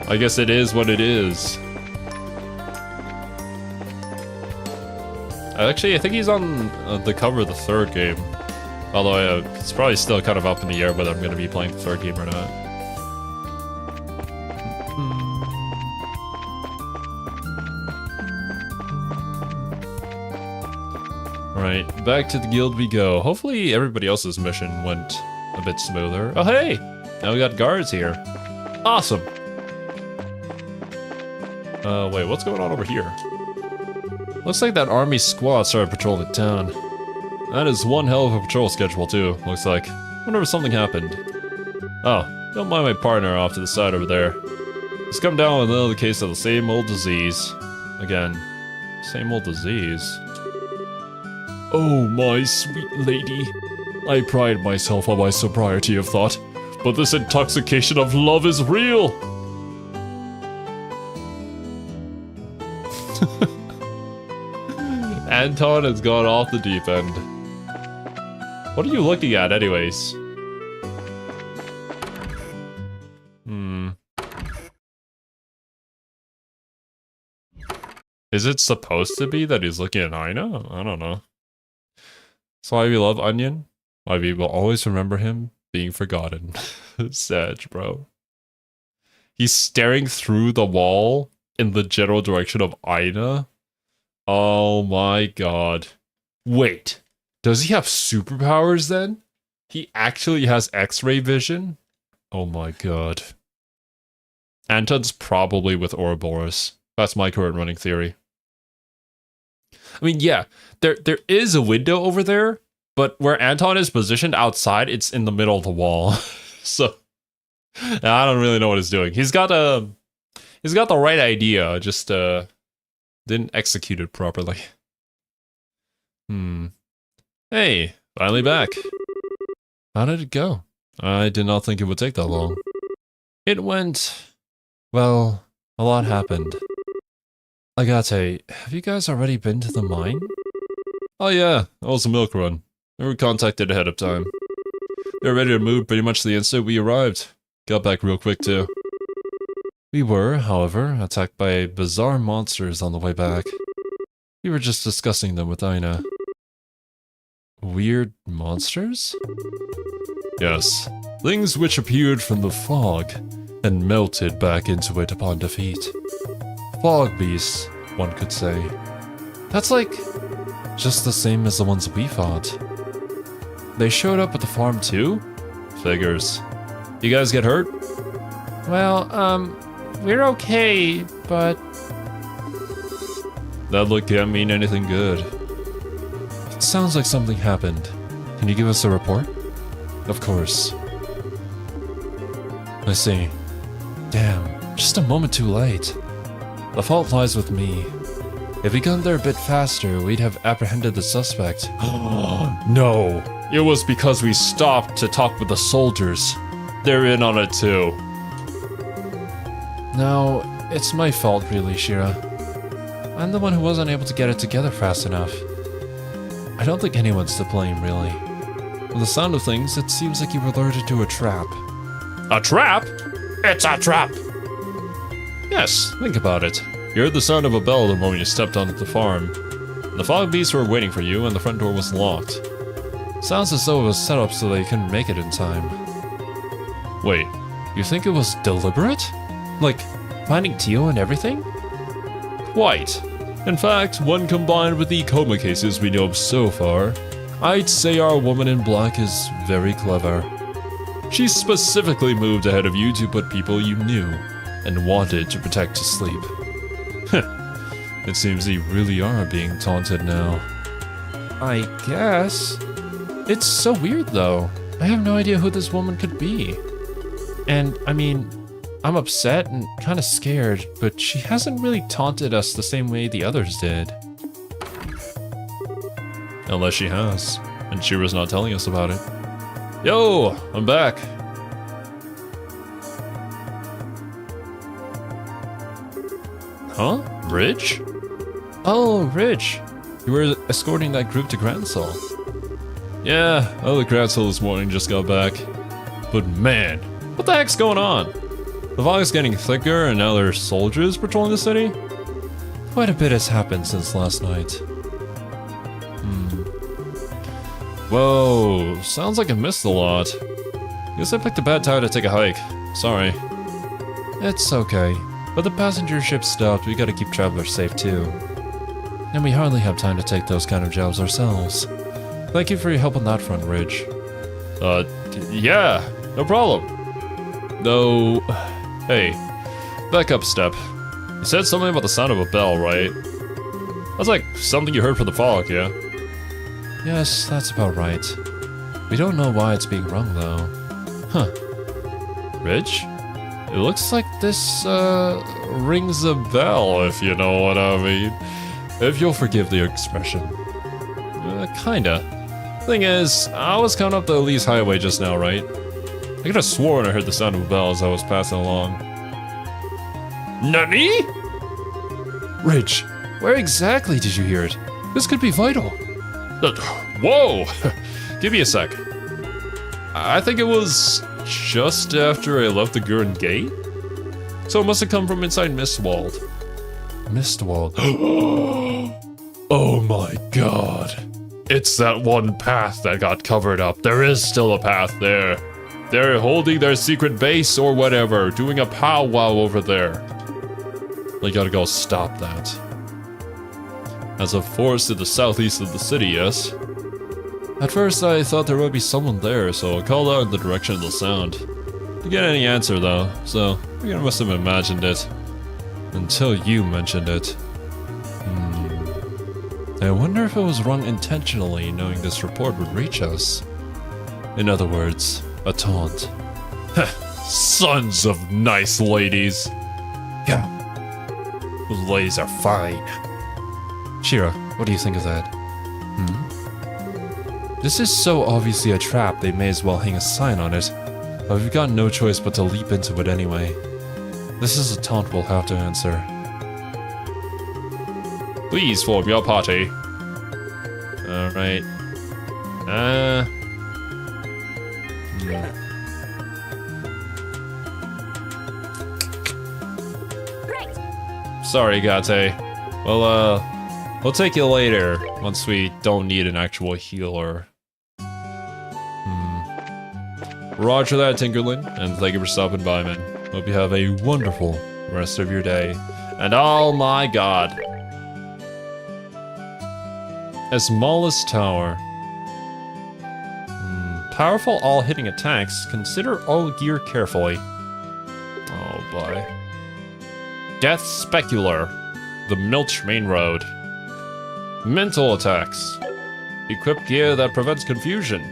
I guess it is what it is. I think he's on the cover of the third game. Although, it's probably still kind of up in the air whether I'm gonna be playing the third game or not. Alright, back to the guild we go. Hopefully everybody else's mission went a bit smoother. Oh hey! Now we got guards here. Awesome! Wait, what's going on over here? Looks like that army squad started patrolling town. That is one hell of a patrol schedule too, looks like. Wonder if something happened. Oh, don't mind my partner off to the side over there. He's come down with another case of the same old disease. Again, same old disease. Oh, my sweet lady. I pride myself on my sobriety of thought, but this intoxication of love is real! Anton has gone off the deep end. What are you looking at, anyways? Is it supposed to be that he's looking at Aina? I don't know. That's why we love Onion. Why we will always remember him being forgotten. Sad, bro. He's staring through the wall in the general direction of Aina. Oh my god. Wait. Does he have superpowers then? He actually has X-ray vision? Oh my god. Anton's probably with Ouroboros. That's my current running theory. I mean, yeah, there is a window over there, but where Anton is positioned outside, it's in the middle of the wall. So, I don't really know what he's doing. He's got the right idea, just didn't execute it properly. Hey, finally back. How did it go? I did not think it would take that long. It went... well, a lot happened. Agate, have you guys already been to the mine? Oh yeah, that was a milk run. We were contacted ahead of time. They were ready to move pretty much the instant we arrived. Got back real quick too. We were, however, attacked by bizarre monsters on the way back. We were just discussing them with Aina. Weird monsters? Yes, things which appeared from the fog and melted back into it upon defeat. Fog beasts, one could say. That's like just the same as the ones we fought. They showed up at the farm too? Figures. You guys get hurt? Well, we're okay, but... that look can't mean anything good. It sounds like something happened. Can you give us a report? Of course. I see. Damn, just a moment too late. The fault lies with me. If we'd gone there a bit faster, we'd have apprehended the suspect. No! It was because we stopped to talk with the soldiers. They're in on it too. No, it's my fault really, Shira. I'm the one who wasn't able to get it together fast enough. I don't think anyone's to blame, really. From the sound of things, it seems like you were lured into a trap. A trap? It's a trap! Yes, think about it. You heard the sound of a bell the moment you stepped onto the farm. The fog beasts were waiting for you and the front door was locked. Sounds as though it was set up so they couldn't make it in time. Wait, you think it was deliberate? Like, finding Tio and everything? Quite. In fact, when combined with the coma cases we know of so far, I'd say our woman in black is very clever. She specifically moved ahead of you to put people you knew and wanted to protect to sleep. It seems you really are being taunted now. I guess. It's so weird though. I have no idea who this woman could be. And, I mean, I'm upset and kind of scared, but she hasn't really taunted us the same way the others did. Unless she has, and Shira's not telling us about it. Yo, I'm back. Huh? Ridge? Oh, Ridge. You were escorting that group to Gransol. Yeah, the Gransol this morning just got back. But man, what the heck's going on? The fog's getting thicker and now there's soldiers patrolling the city? Quite a bit has happened since last night. Whoa, sounds like I missed a lot. Guess I picked a bad time to take a hike. Sorry. It's okay. But the passenger ship stopped, we gotta keep travelers safe too. And we hardly have time to take those kind of jobs ourselves. Thank you for your help on that front, Ridge. Yeah, no problem. Though, hey, back up a step. You said something about the sound of a bell, right? That's like something you heard from the fog, yeah? Yes, that's about right. We don't know why it's being rung, though. Huh. Ridge? It looks like this, rings a bell, if you know what I mean. If you'll forgive the expression. Kinda. Thing is, I was counting up the Elise Highway just now, right? I could have sworn I heard the sound of a bell as I was passing along. Nani? Ridge, where exactly did you hear it? This could be vital. Whoa! Give me a sec. I think it was just after I left the Gurren Gate? So it must have come from inside Mistwald. Mistwald? Oh my god. It's that one path that got covered up. There is still a path there. They're holding their secret base or whatever, doing a powwow over there. I gotta go stop that. As a forest to the southeast of the city, yes? At first I thought there would be someone there, so I called out in the direction of the sound. Didn't get any answer though, so I must have imagined it. Until you mentioned it. I wonder if it was rung intentionally, knowing this report would reach us. In other words, a taunt. Sons of nice ladies! Yeah. Those ladies are fine. Shira, what do you think of that? This is so obviously a trap, they may as well hang a sign on it. But we've got no choice but to leap into it anyway. This is a taunt we'll have to answer. Please form your party. Alright. Sorry, Gate. Well, we'll take you later, once we don't need an actual healer. Roger that, Tinkerlin, and thank you for stopping by, man. Hope you have a wonderful rest of your day. And oh my god. A smallest tower. Powerful all-hitting attacks. Consider all gear carefully. Oh boy. Death Specular. The Milch Main Road. Mental attacks. Equip gear that prevents confusion.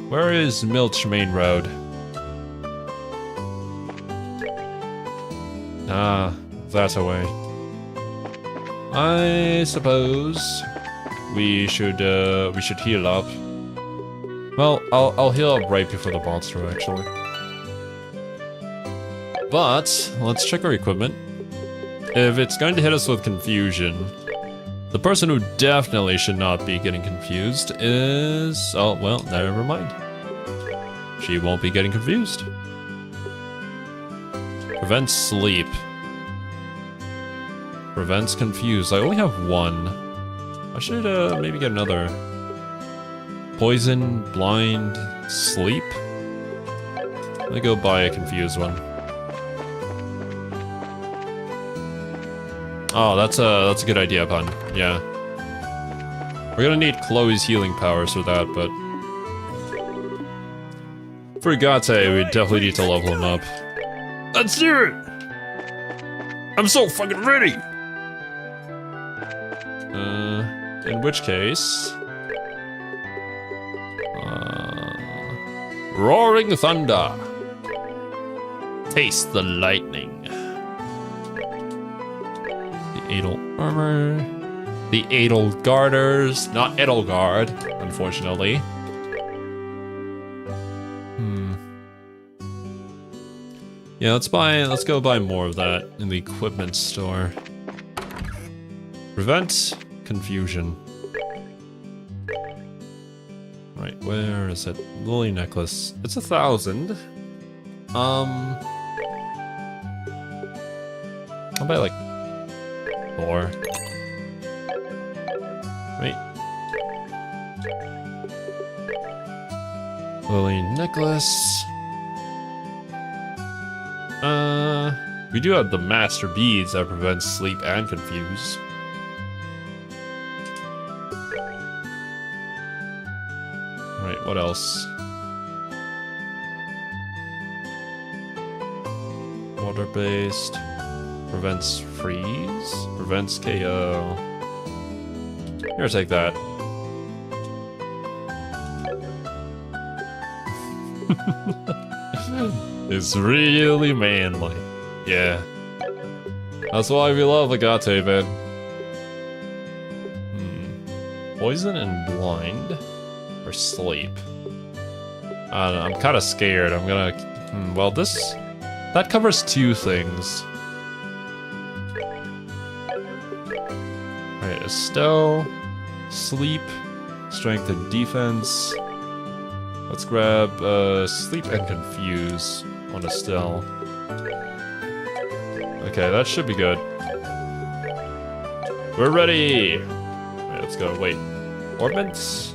Where is Milch Main Road? Ah, that away. I suppose we should heal up. Well, I'll heal up right before the monster, actually. But let's check our equipment. If it's going to hit us with confusion, the person who definitely should not be getting confused is... oh, well, never mind. She won't be getting confused. Prevents sleep. Prevents confused. I only have one. I should maybe get another. Poison, blind, sleep? Let me go buy a confused one. Oh, that's a good idea, Pun. Yeah. We're gonna need Chloe's healing powers for that, but... for Gate, we definitely need to level him up. Let's do it! I'm so fucking ready! In which case... Roaring Thunder! Taste the lightning. The Adel Armor... the Adel Garters, not Edelgard, unfortunately. Yeah, let's go buy more of that in the equipment store. Prevent confusion. Right, where is it? Lily necklace. It's 1,000. I'll buy like 4. Wait. Lily necklace. We do have the master beads that prevent sleep and confuse. Right, what else? Water-based. Prevents freeze. Prevents KO. Here, take that. It's really manly. Yeah. That's why we love Agate, man. Poison and blind. Or sleep. I don't know, I'm kind of scared. I'm gonna... well, this... that covers 2 things. Alright, Estelle. Sleep. Strength and defense. Let's grab sleep and confuse on Estelle. Okay, that should be good. We're ready! Alright, let's go. Wait. Orbments?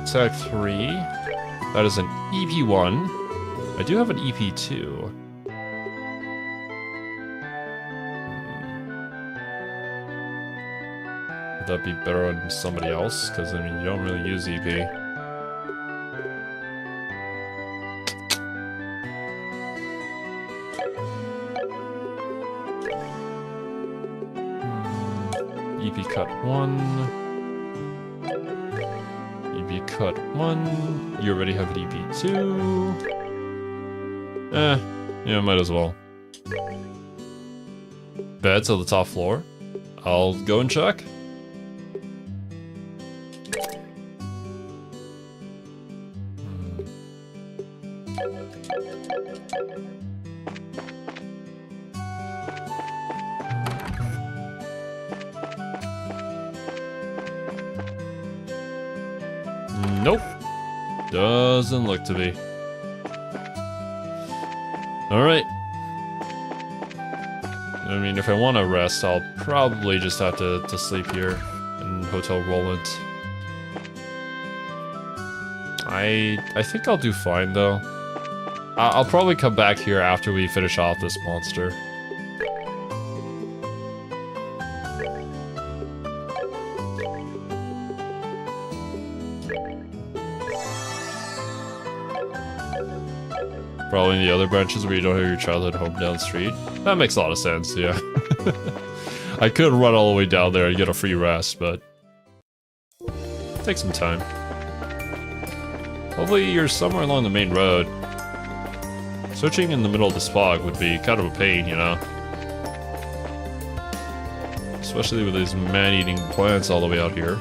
Attack 3. That is an EP1. I do have an EP2. Would that be better on somebody else? Because, I mean, you don't really use EP. EP cut 1. EP cut 1. You already have an EP2. Yeah, might as well. Beds on the top floor. I'll go and check. Nope. Doesn't look to be. Alright. I mean, if I want to rest, I'll probably just have to sleep here in Hotel Roland. I think I'll do fine, though. I'll probably come back here after we finish off this monster. Probably in the other branches where you don't have your childhood home down the street. That makes a lot of sense, yeah. I could run all the way down there and get a free rest, but... take some time. Hopefully you're somewhere along the main road. Searching in the middle of this fog would be kind of a pain, you know? Especially with these man-eating plants all the way out here.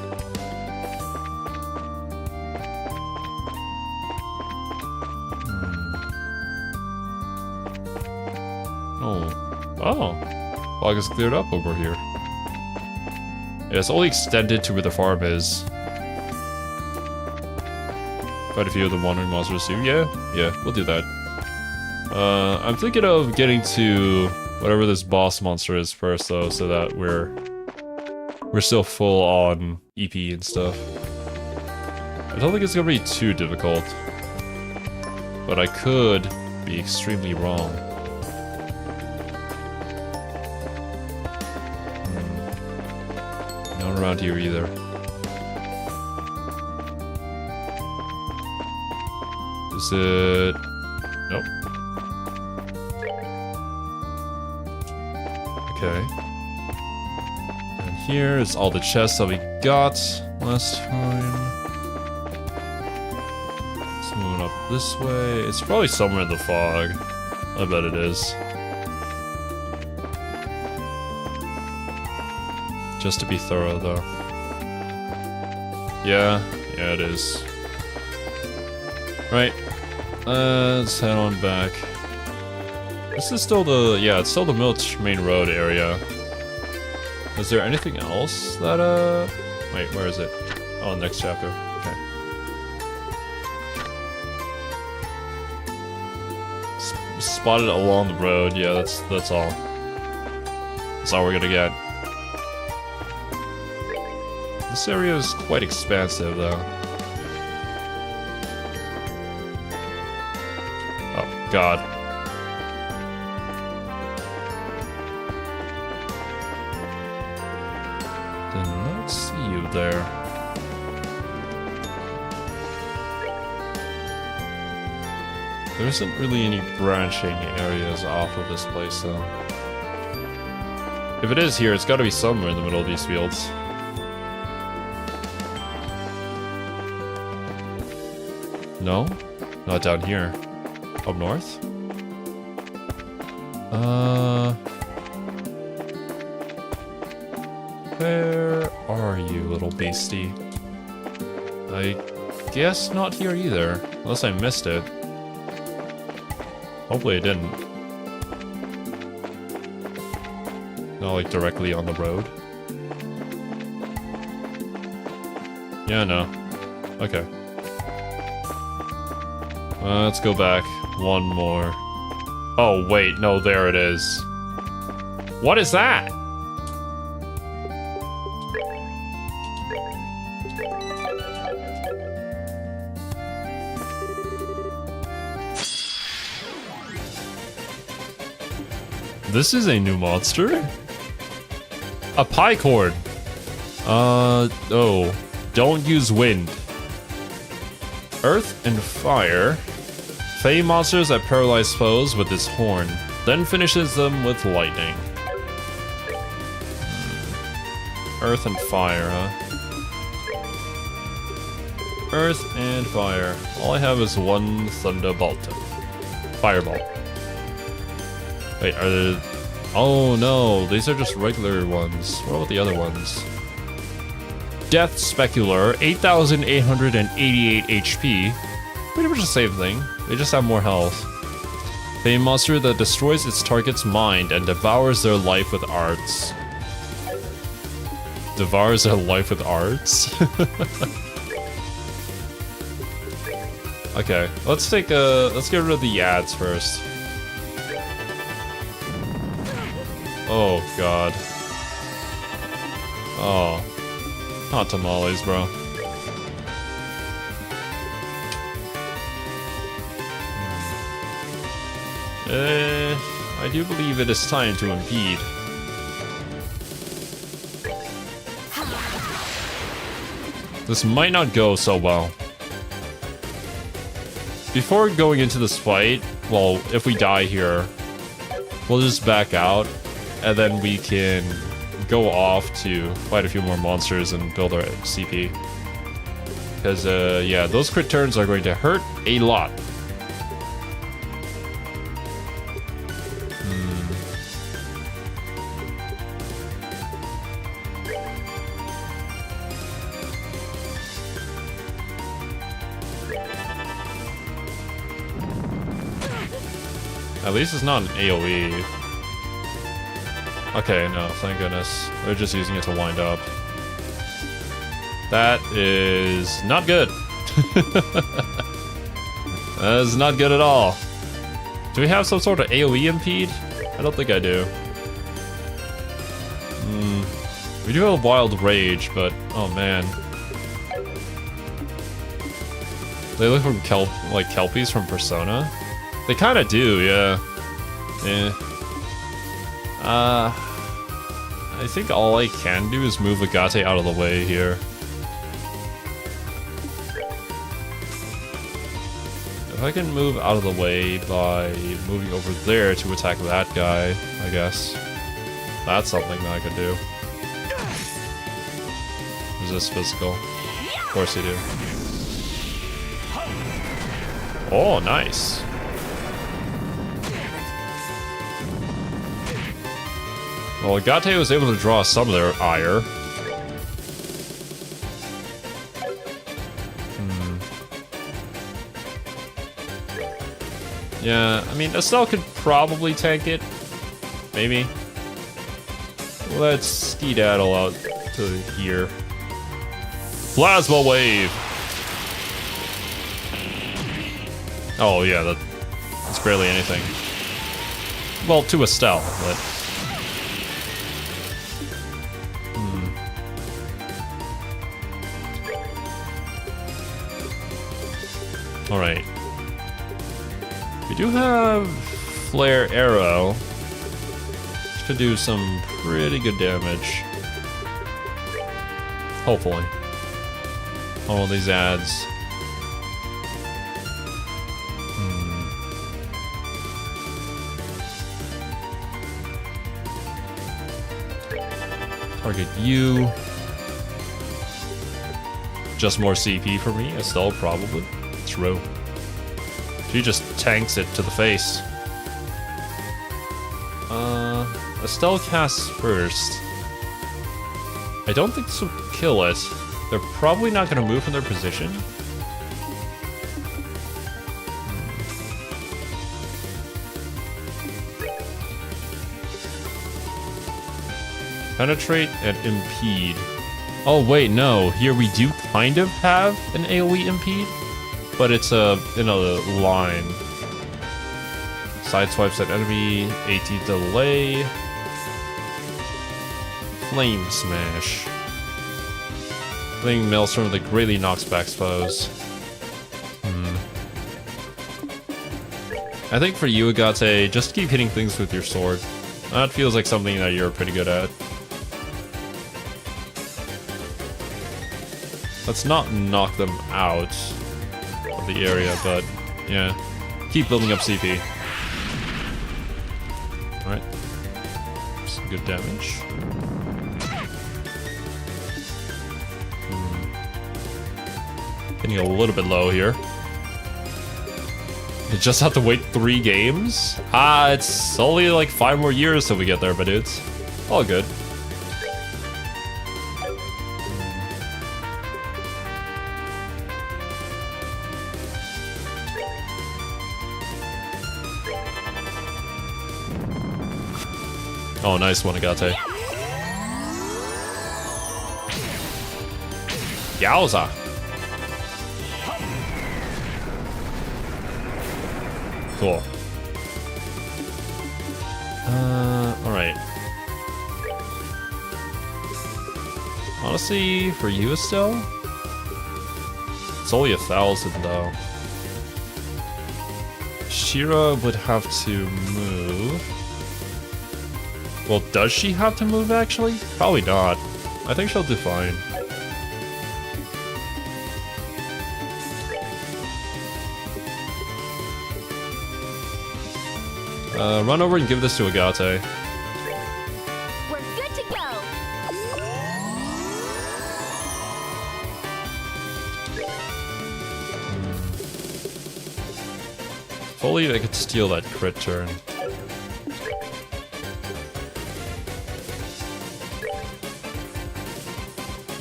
Oh, fog is cleared up over here. Yeah, it's only extended to where the farm is. Quite a few of the wandering monsters too. Yeah, we'll do that. I'm thinking of getting to whatever this boss monster is first, though, so that we're still full on EP and stuff. I don't think it's gonna be too difficult, but I could be extremely wrong. Not around here either. Is it... nope. Okay. And here is all the chests that we got last time. Let's move up this way. It's probably somewhere in the fog. I bet it is. Just to be thorough, though. Yeah, it is. Right. Let's head on back. This is still the... yeah, it's still the Milch main road area. Is there anything else that, wait, where is it? Oh, next chapter. Okay. Spotted along the road. Yeah, that's all. That's all we're gonna get. This area is quite expansive, though. Oh, God. Did not see you there. There isn't really any branching areas off of this place, though. If it is here, it's gotta be somewhere in the middle of these fields. No? Not down here. Up north? Where are you, little beastie? I guess not here either, unless I missed it. Hopefully I didn't. Not like directly on the road. Yeah, no. Okay. Let's go back one more. Oh, wait, no, there it is. What is that? This is a new monster? A picord. Oh. Don't use wind. Earth and fire. Fey monsters that paralyze foes with its horn, then finishes them with lightning. Earth and fire, huh? Earth and fire. All I have is one thunderbolt. Fireball. Wait, are there... oh no, these are just regular ones. What about the other ones? Death Specular, 8,888 HP. pretty much the same thing. They just have more health. A monster that destroys its target's mind and devours their life with arts. Devours their life with arts? Okay, let's get rid of the ads first. Oh god. Oh. Hot tamales, bro. I do believe it is time to impede. This might not go so well. Before going into this fight, well, if we die here, we'll just back out, and then we can go off to fight a few more monsters and build our CP. Because, yeah, those crit turns are going to hurt a lot. At least it's not an AoE. Okay, no, thank goodness. They're just using it to wind up. That is not good. That is not good at all. Do we have some sort of AoE impede? I don't think I do. We do have a Wild Rage, but oh man. They look like Kelpies from Persona. They kind of do, yeah. I think all I can do is move Agate out of the way here. If I can move out of the way by moving over there to attack that guy, I guess. That's something that I could do. Resist physical. Of course you do. Oh, nice. Well, Agate was able to draw some of their ire. Yeah, I mean, Estelle could probably tank it. Maybe. Let's skedaddle out to here. Plasma Wave! Oh, yeah, that's barely anything. Well, to Estelle, but... Alright. We do have Flare Arrow, which could do some pretty good damage. Hopefully. All these ads. Target you. Just more CP for me, Estelle probably. True. She just tanks it to the face. Estelle casts first. I don't think this will kill it. They're probably not going to move from their position. Penetrate and impede. Oh wait, no. Here we do kind of have an AoE impede, but it's in a line. Sideswipes at enemy, AT delay. Flame Smash. Flaming Maelstrom that greatly knocks back foes. I think for you, Agate, just keep hitting things with your sword. That feels like something that you're pretty good at. Let's not knock them out of the area, but yeah. Keep building up CP. Alright. Some good damage. Getting a little bit low here. You just have to wait 3 games? It's only like 5 more years till we get there, but it's all good. Oh, nice one, Agate. Yowza! Cool. Alright. Honestly, for you, Estelle? It's only 1,000 though. Shira would have to move. Well, does she have to move actually? Probably not. I think she'll do fine. Run over and give this to Agate. We're good to go. If only I could steal that crit turn.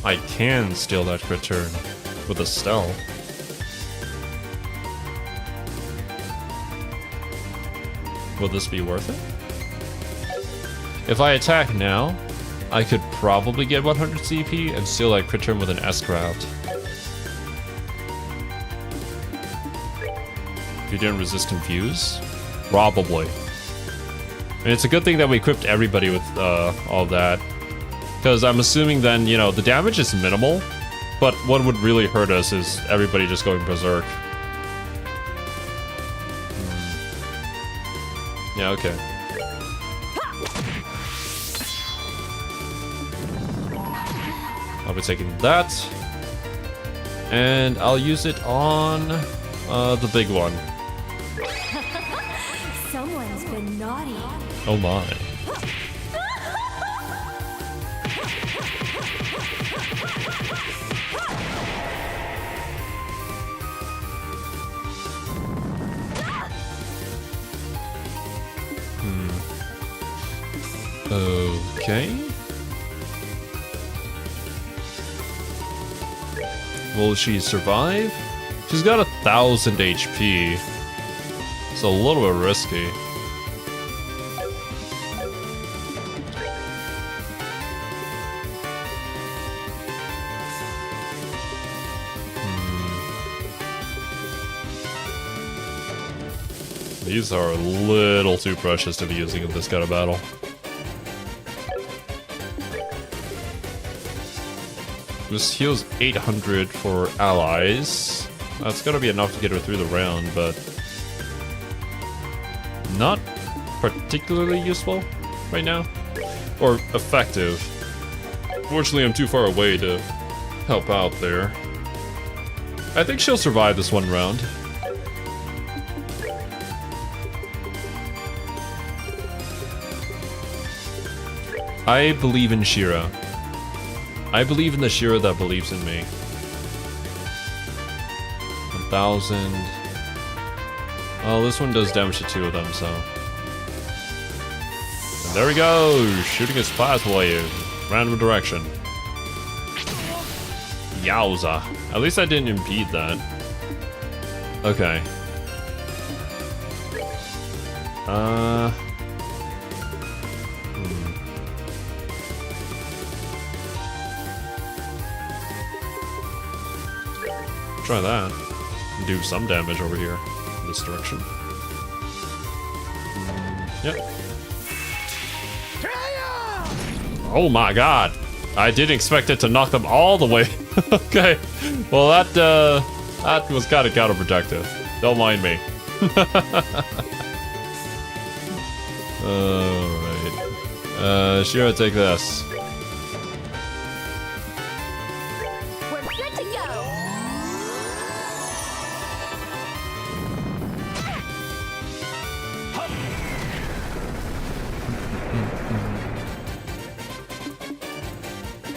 I can steal that crit turn with Estelle. Will this be worth it? If I attack now, I could probably get 100 CP and steal that crit turn with an S-craft. If you didn't resist Confuse? Probably. And it's a good thing that we equipped everybody with all that. Because I'm assuming then, you know, the damage is minimal, but what would really hurt us is everybody just going berserk. Yeah, okay. I'll be taking that. And I'll use it on the big one. Someone's been naughty. Oh my. Okay. Will she survive? She's got 1,000 HP. It's a little bit risky. These are a little too precious to be using in this kind of battle. This heals 800 for allies. That's gonna be enough to get her through the round, but not particularly useful right now. Or effective. Fortunately, I'm too far away to help out there. I think she'll survive this one round. I believe in Shira. I believe in the Shira that believes in me. 1,000. Oh, this one does damage to 2 of them, so. And there we go! Shooting his pathway in random direction. Yowza. At least I didn't impede that. Okay. Try that. Do some damage over here in this direction. Yep. Oh my god! I didn't expect it to knock them all the way. Okay. Well, that was kind of counterproductive. Don't mind me. Alright. Shira, take this. We're good to go.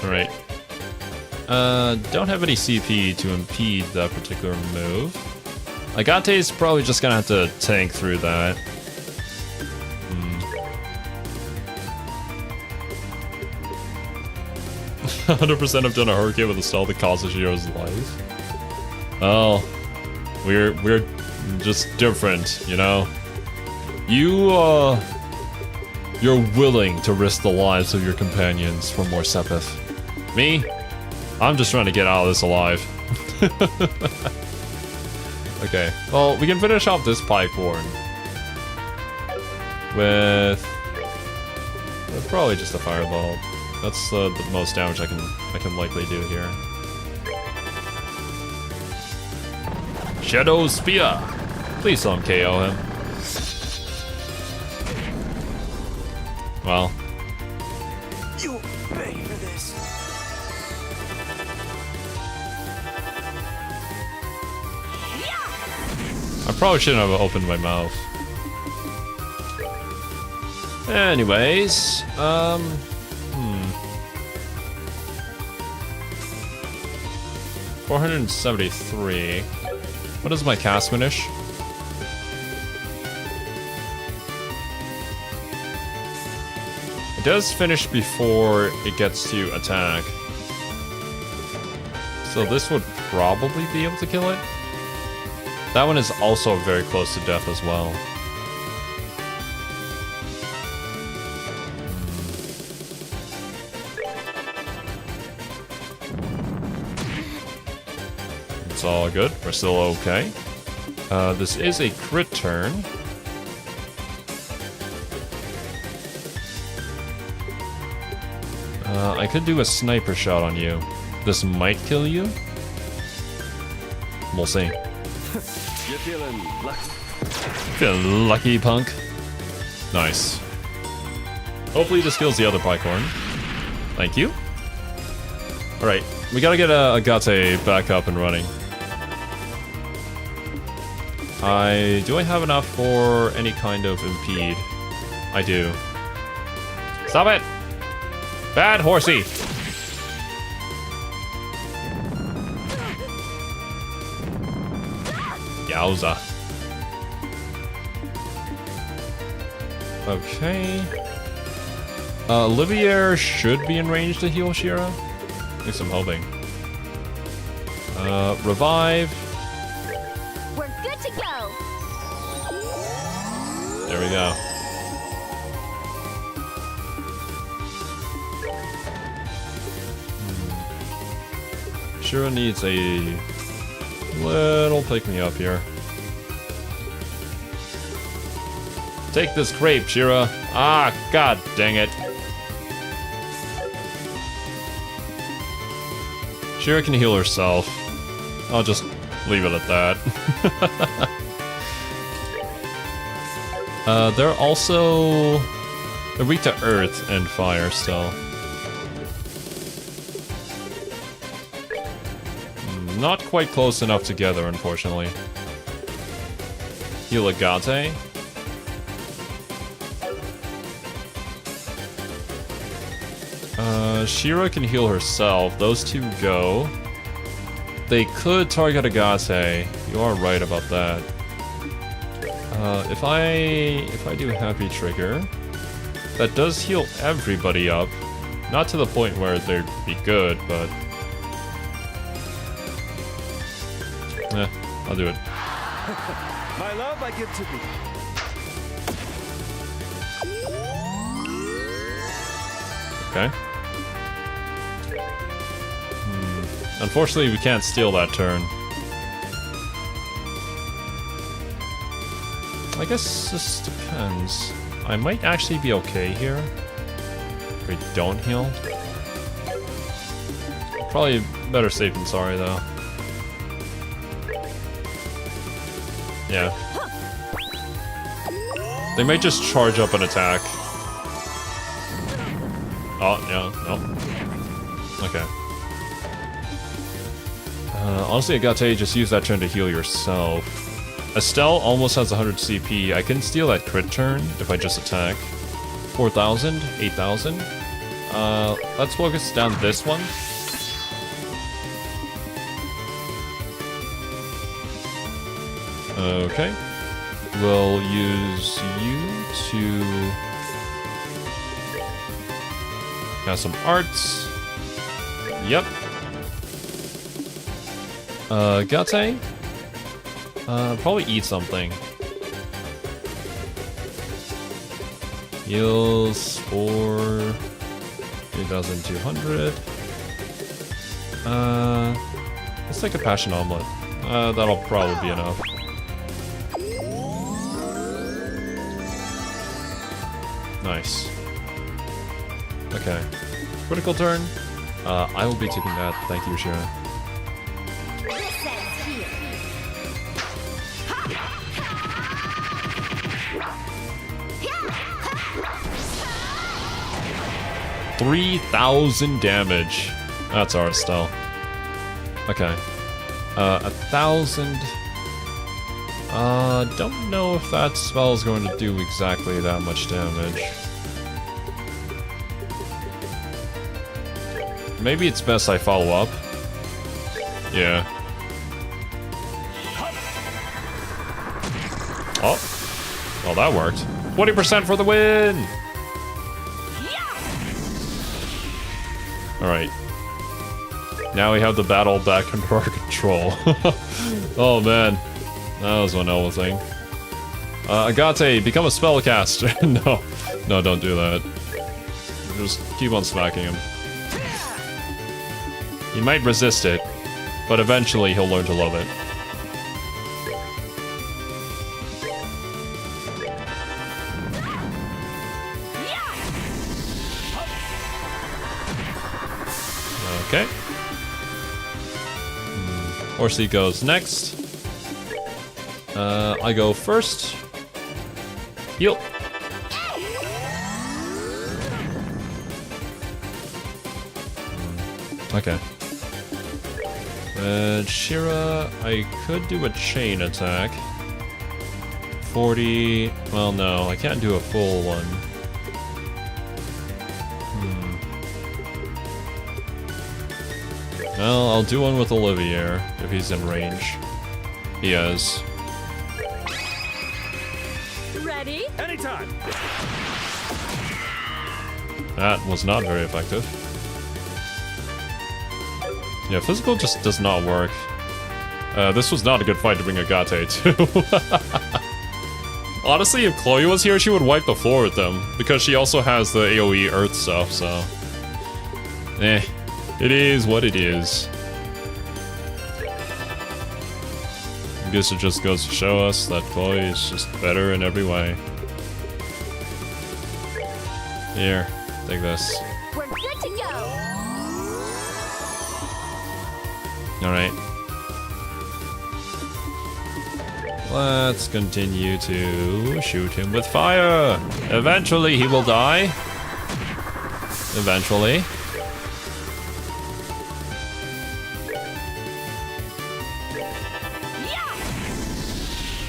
Alright. Don't have any CP to impede that particular move. Agate's probably just gonna have to tank through that. 100% have done a hurricane with a stall that causes Shira's life. Oh, we're just different, you know. You You're willing to risk the lives of your companions for more Sepith. Me? I'm just trying to get out of this alive. Okay, well, we can finish off this Pycorn with probably just a Fireball. That's the most damage I can likely do here. Shadow Spear! Please don't KO him. Well. You'll pay for this. I probably shouldn't have opened my mouth. Anyways, 473. What is my cast finish? It does finish before it gets to attack. So this would probably be able to kill it. That one is also very close to death as well. It's all good. We're still okay. This is a crit turn. I could do a sniper shot on you. This might kill you. We'll see. You're feeling lucky. Feeling lucky, punk. Nice. Hopefully this kills the other Pycorn. Thank you. Alright, we gotta get Agate back up and running. Do I have enough for any kind of impede? I do. Stop it! Bad horsey! Yowza. Okay. Olivier should be in range to heal Shira. At least I'm hoping. Revive. We're good to go. There we go. Shira needs a little pick me up here. Take this crepe, Shira. Ah, god dang it. Shira can heal herself. I'll just leave it at that. They're also... They're weak to earth and fire still. Not quite close enough together, unfortunately. Heal Agate. Shira can heal herself. Those two go. They could target Agate. You are right about that. If I do Happy Trigger, that does heal everybody up. Not to the point where they'd be good, but... I'll do it. My love, I give to thee. Okay. Unfortunately, we can't steal that turn. I guess this depends. I might actually be okay here. If we don't heal. Probably better safe than sorry, though. Yeah. They might just charge up an attack. Oh, no, no. Okay. Honestly, Agate, just use that turn to heal yourself. Estelle almost has 100 CP. I can steal that crit turn if I just attack. 4,000? 8,000? Let's focus down this one. Okay. We'll use you to cast some arts. Yep. Gate? Probably eat something. Heals for 3,200. Let's take a passion omelet. That'll probably be enough. Nice. Okay. Critical turn. I will be taking that. Thank you, Shira. This ends here. 3,000 damage. That's our Estelle. Okay. 1,000. Don't know if that spell is going to do exactly that much damage. Maybe it's best I follow up. Yeah. Oh. Well, that worked. 20% for the win! Alright. Now we have the battle back under our control. Oh man. That was one hell of a thing. Agate, become a spellcaster. No. No, don't do that. Just keep on smacking him. He might resist it, but eventually he'll learn to love it. Okay. Horsey goes next. I go first. Heal. Okay. Shira, I could do a chain attack. 40. Well, no, I can't do a full one. Well, I'll do one with Olivier if he's in range. He is. Ready? Anytime. That was not very effective. Yeah, physical just does not work. This was not a good fight to bring Agate to. Honestly, if Chloe was here, she would wipe the floor with them. Because she also has the AoE Earth stuff, so... Eh. It is what it is. I guess it just goes to show us that Chloe is just better in every way. Here, take this. We're good to go. Alright. Let's continue to shoot him with fire. Eventually he will die. Eventually.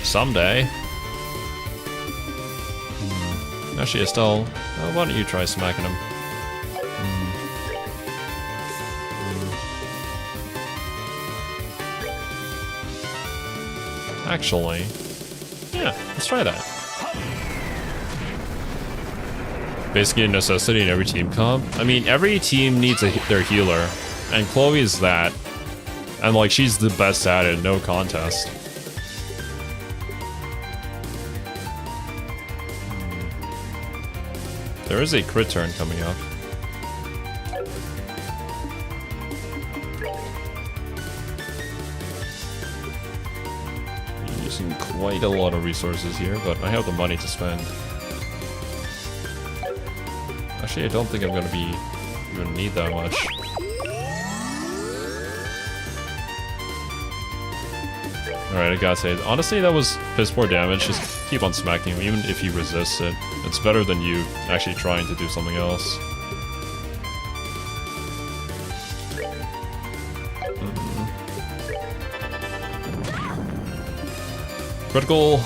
Someday. Actually, Estelle, why don't you try smacking him? Actually, yeah, let's try that. Basically a necessity in every team comp. I mean, every team needs their healer, and Chloe is that. And like, she's the best at it, no contest. There is a crit turn coming up. Using quite a lot of resources here, but I have the money to spend. Actually, I don't think I'm gonna need that much. Alright, I gotta say, honestly, that was piss poor damage. Just keep on smacking him, even if he resists it. It's better than you actually trying to do something else. Critical.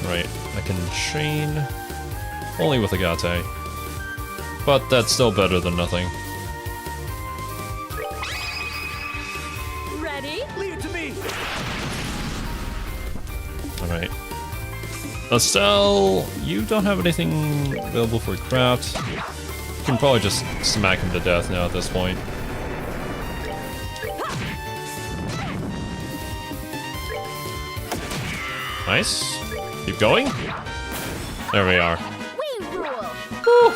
Right, I can chain only with Agate. But that's still better than nothing. Ready? Leave it to me. Alright. Estelle, you don't have anything available for craft. You can probably just smack him to death now at this point. Nice. Keep going. There we are. We rule.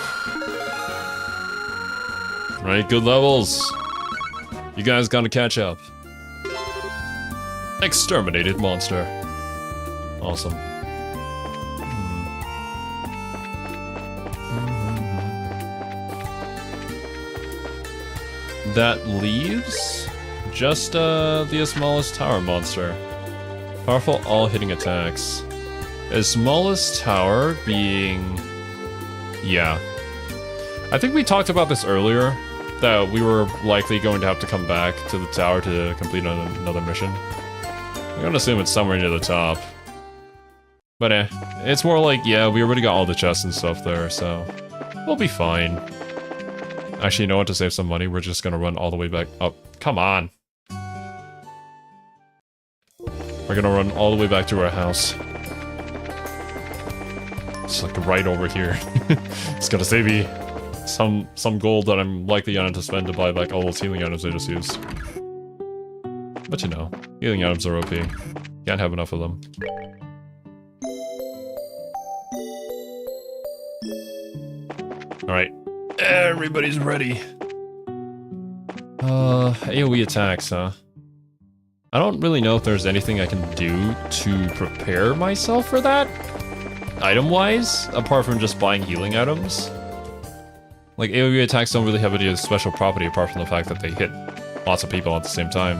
Right, good levels. You guys gotta catch up. Exterminated monster. Awesome. That leaves just the smallest tower monster. Powerful all-hitting attacks. Smallest tower being... Yeah. I think we talked about this earlier, that we were likely going to have to come back to the tower to complete another mission. I'm gonna assume it's somewhere near the top. But it's more like, yeah, we already got all the chests and stuff there, so we'll be fine. Actually, you know what, to save some money, we're just gonna run all the way back up. Come on! We're gonna run all the way back to our house. It's like right over here. It's gonna save me some gold that I'm likely gonna have to spend to buy back all those healing items I just used. But you know, healing items are OP. Can't have enough of them. Alright. Everybody's ready. AoE attacks, huh? I don't really know if there's anything I can do to prepare myself for that, item-wise, apart from just buying healing items. Like, AoE attacks don't really have any special property apart from the fact that they hit lots of people at the same time.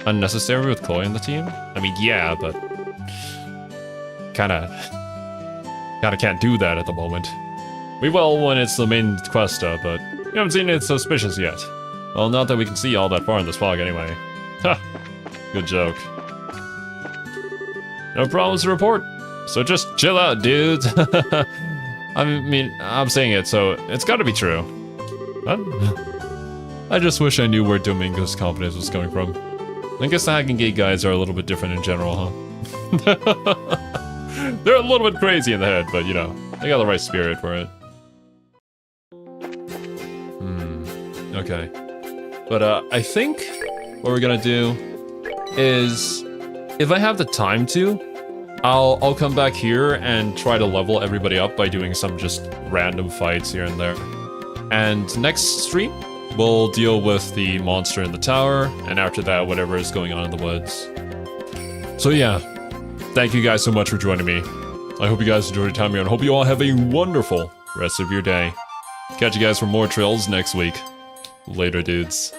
Unnecessary with Chloe on the team? I mean, yeah, but... Kinda can't do that at the moment. We will when it's the main quest, but we haven't seen anything suspicious yet. Well, not that we can see all that far in this fog anyway. Ha! Good joke. No problems to report, so just chill out, dudes. I mean, I'm saying it, so it's gotta be true. Huh? I just wish I knew where Domingo's confidence was coming from. I guess the Hacking Gate guys are a little bit different in general, huh? They're a little bit crazy in the head, but you know, they got the right spirit for it. Okay. But I think what we're gonna do is, if I have the time to, I'll come back here and try to level everybody up by doing some just random fights here and there. And next stream, we'll deal with the monster in the tower, and after that, whatever is going on in the woods. So yeah, thank you guys so much for joining me. I hope you guys enjoyed your time here, and hope you all have a wonderful rest of your day. Catch you guys for more trails next week. Later, dudes.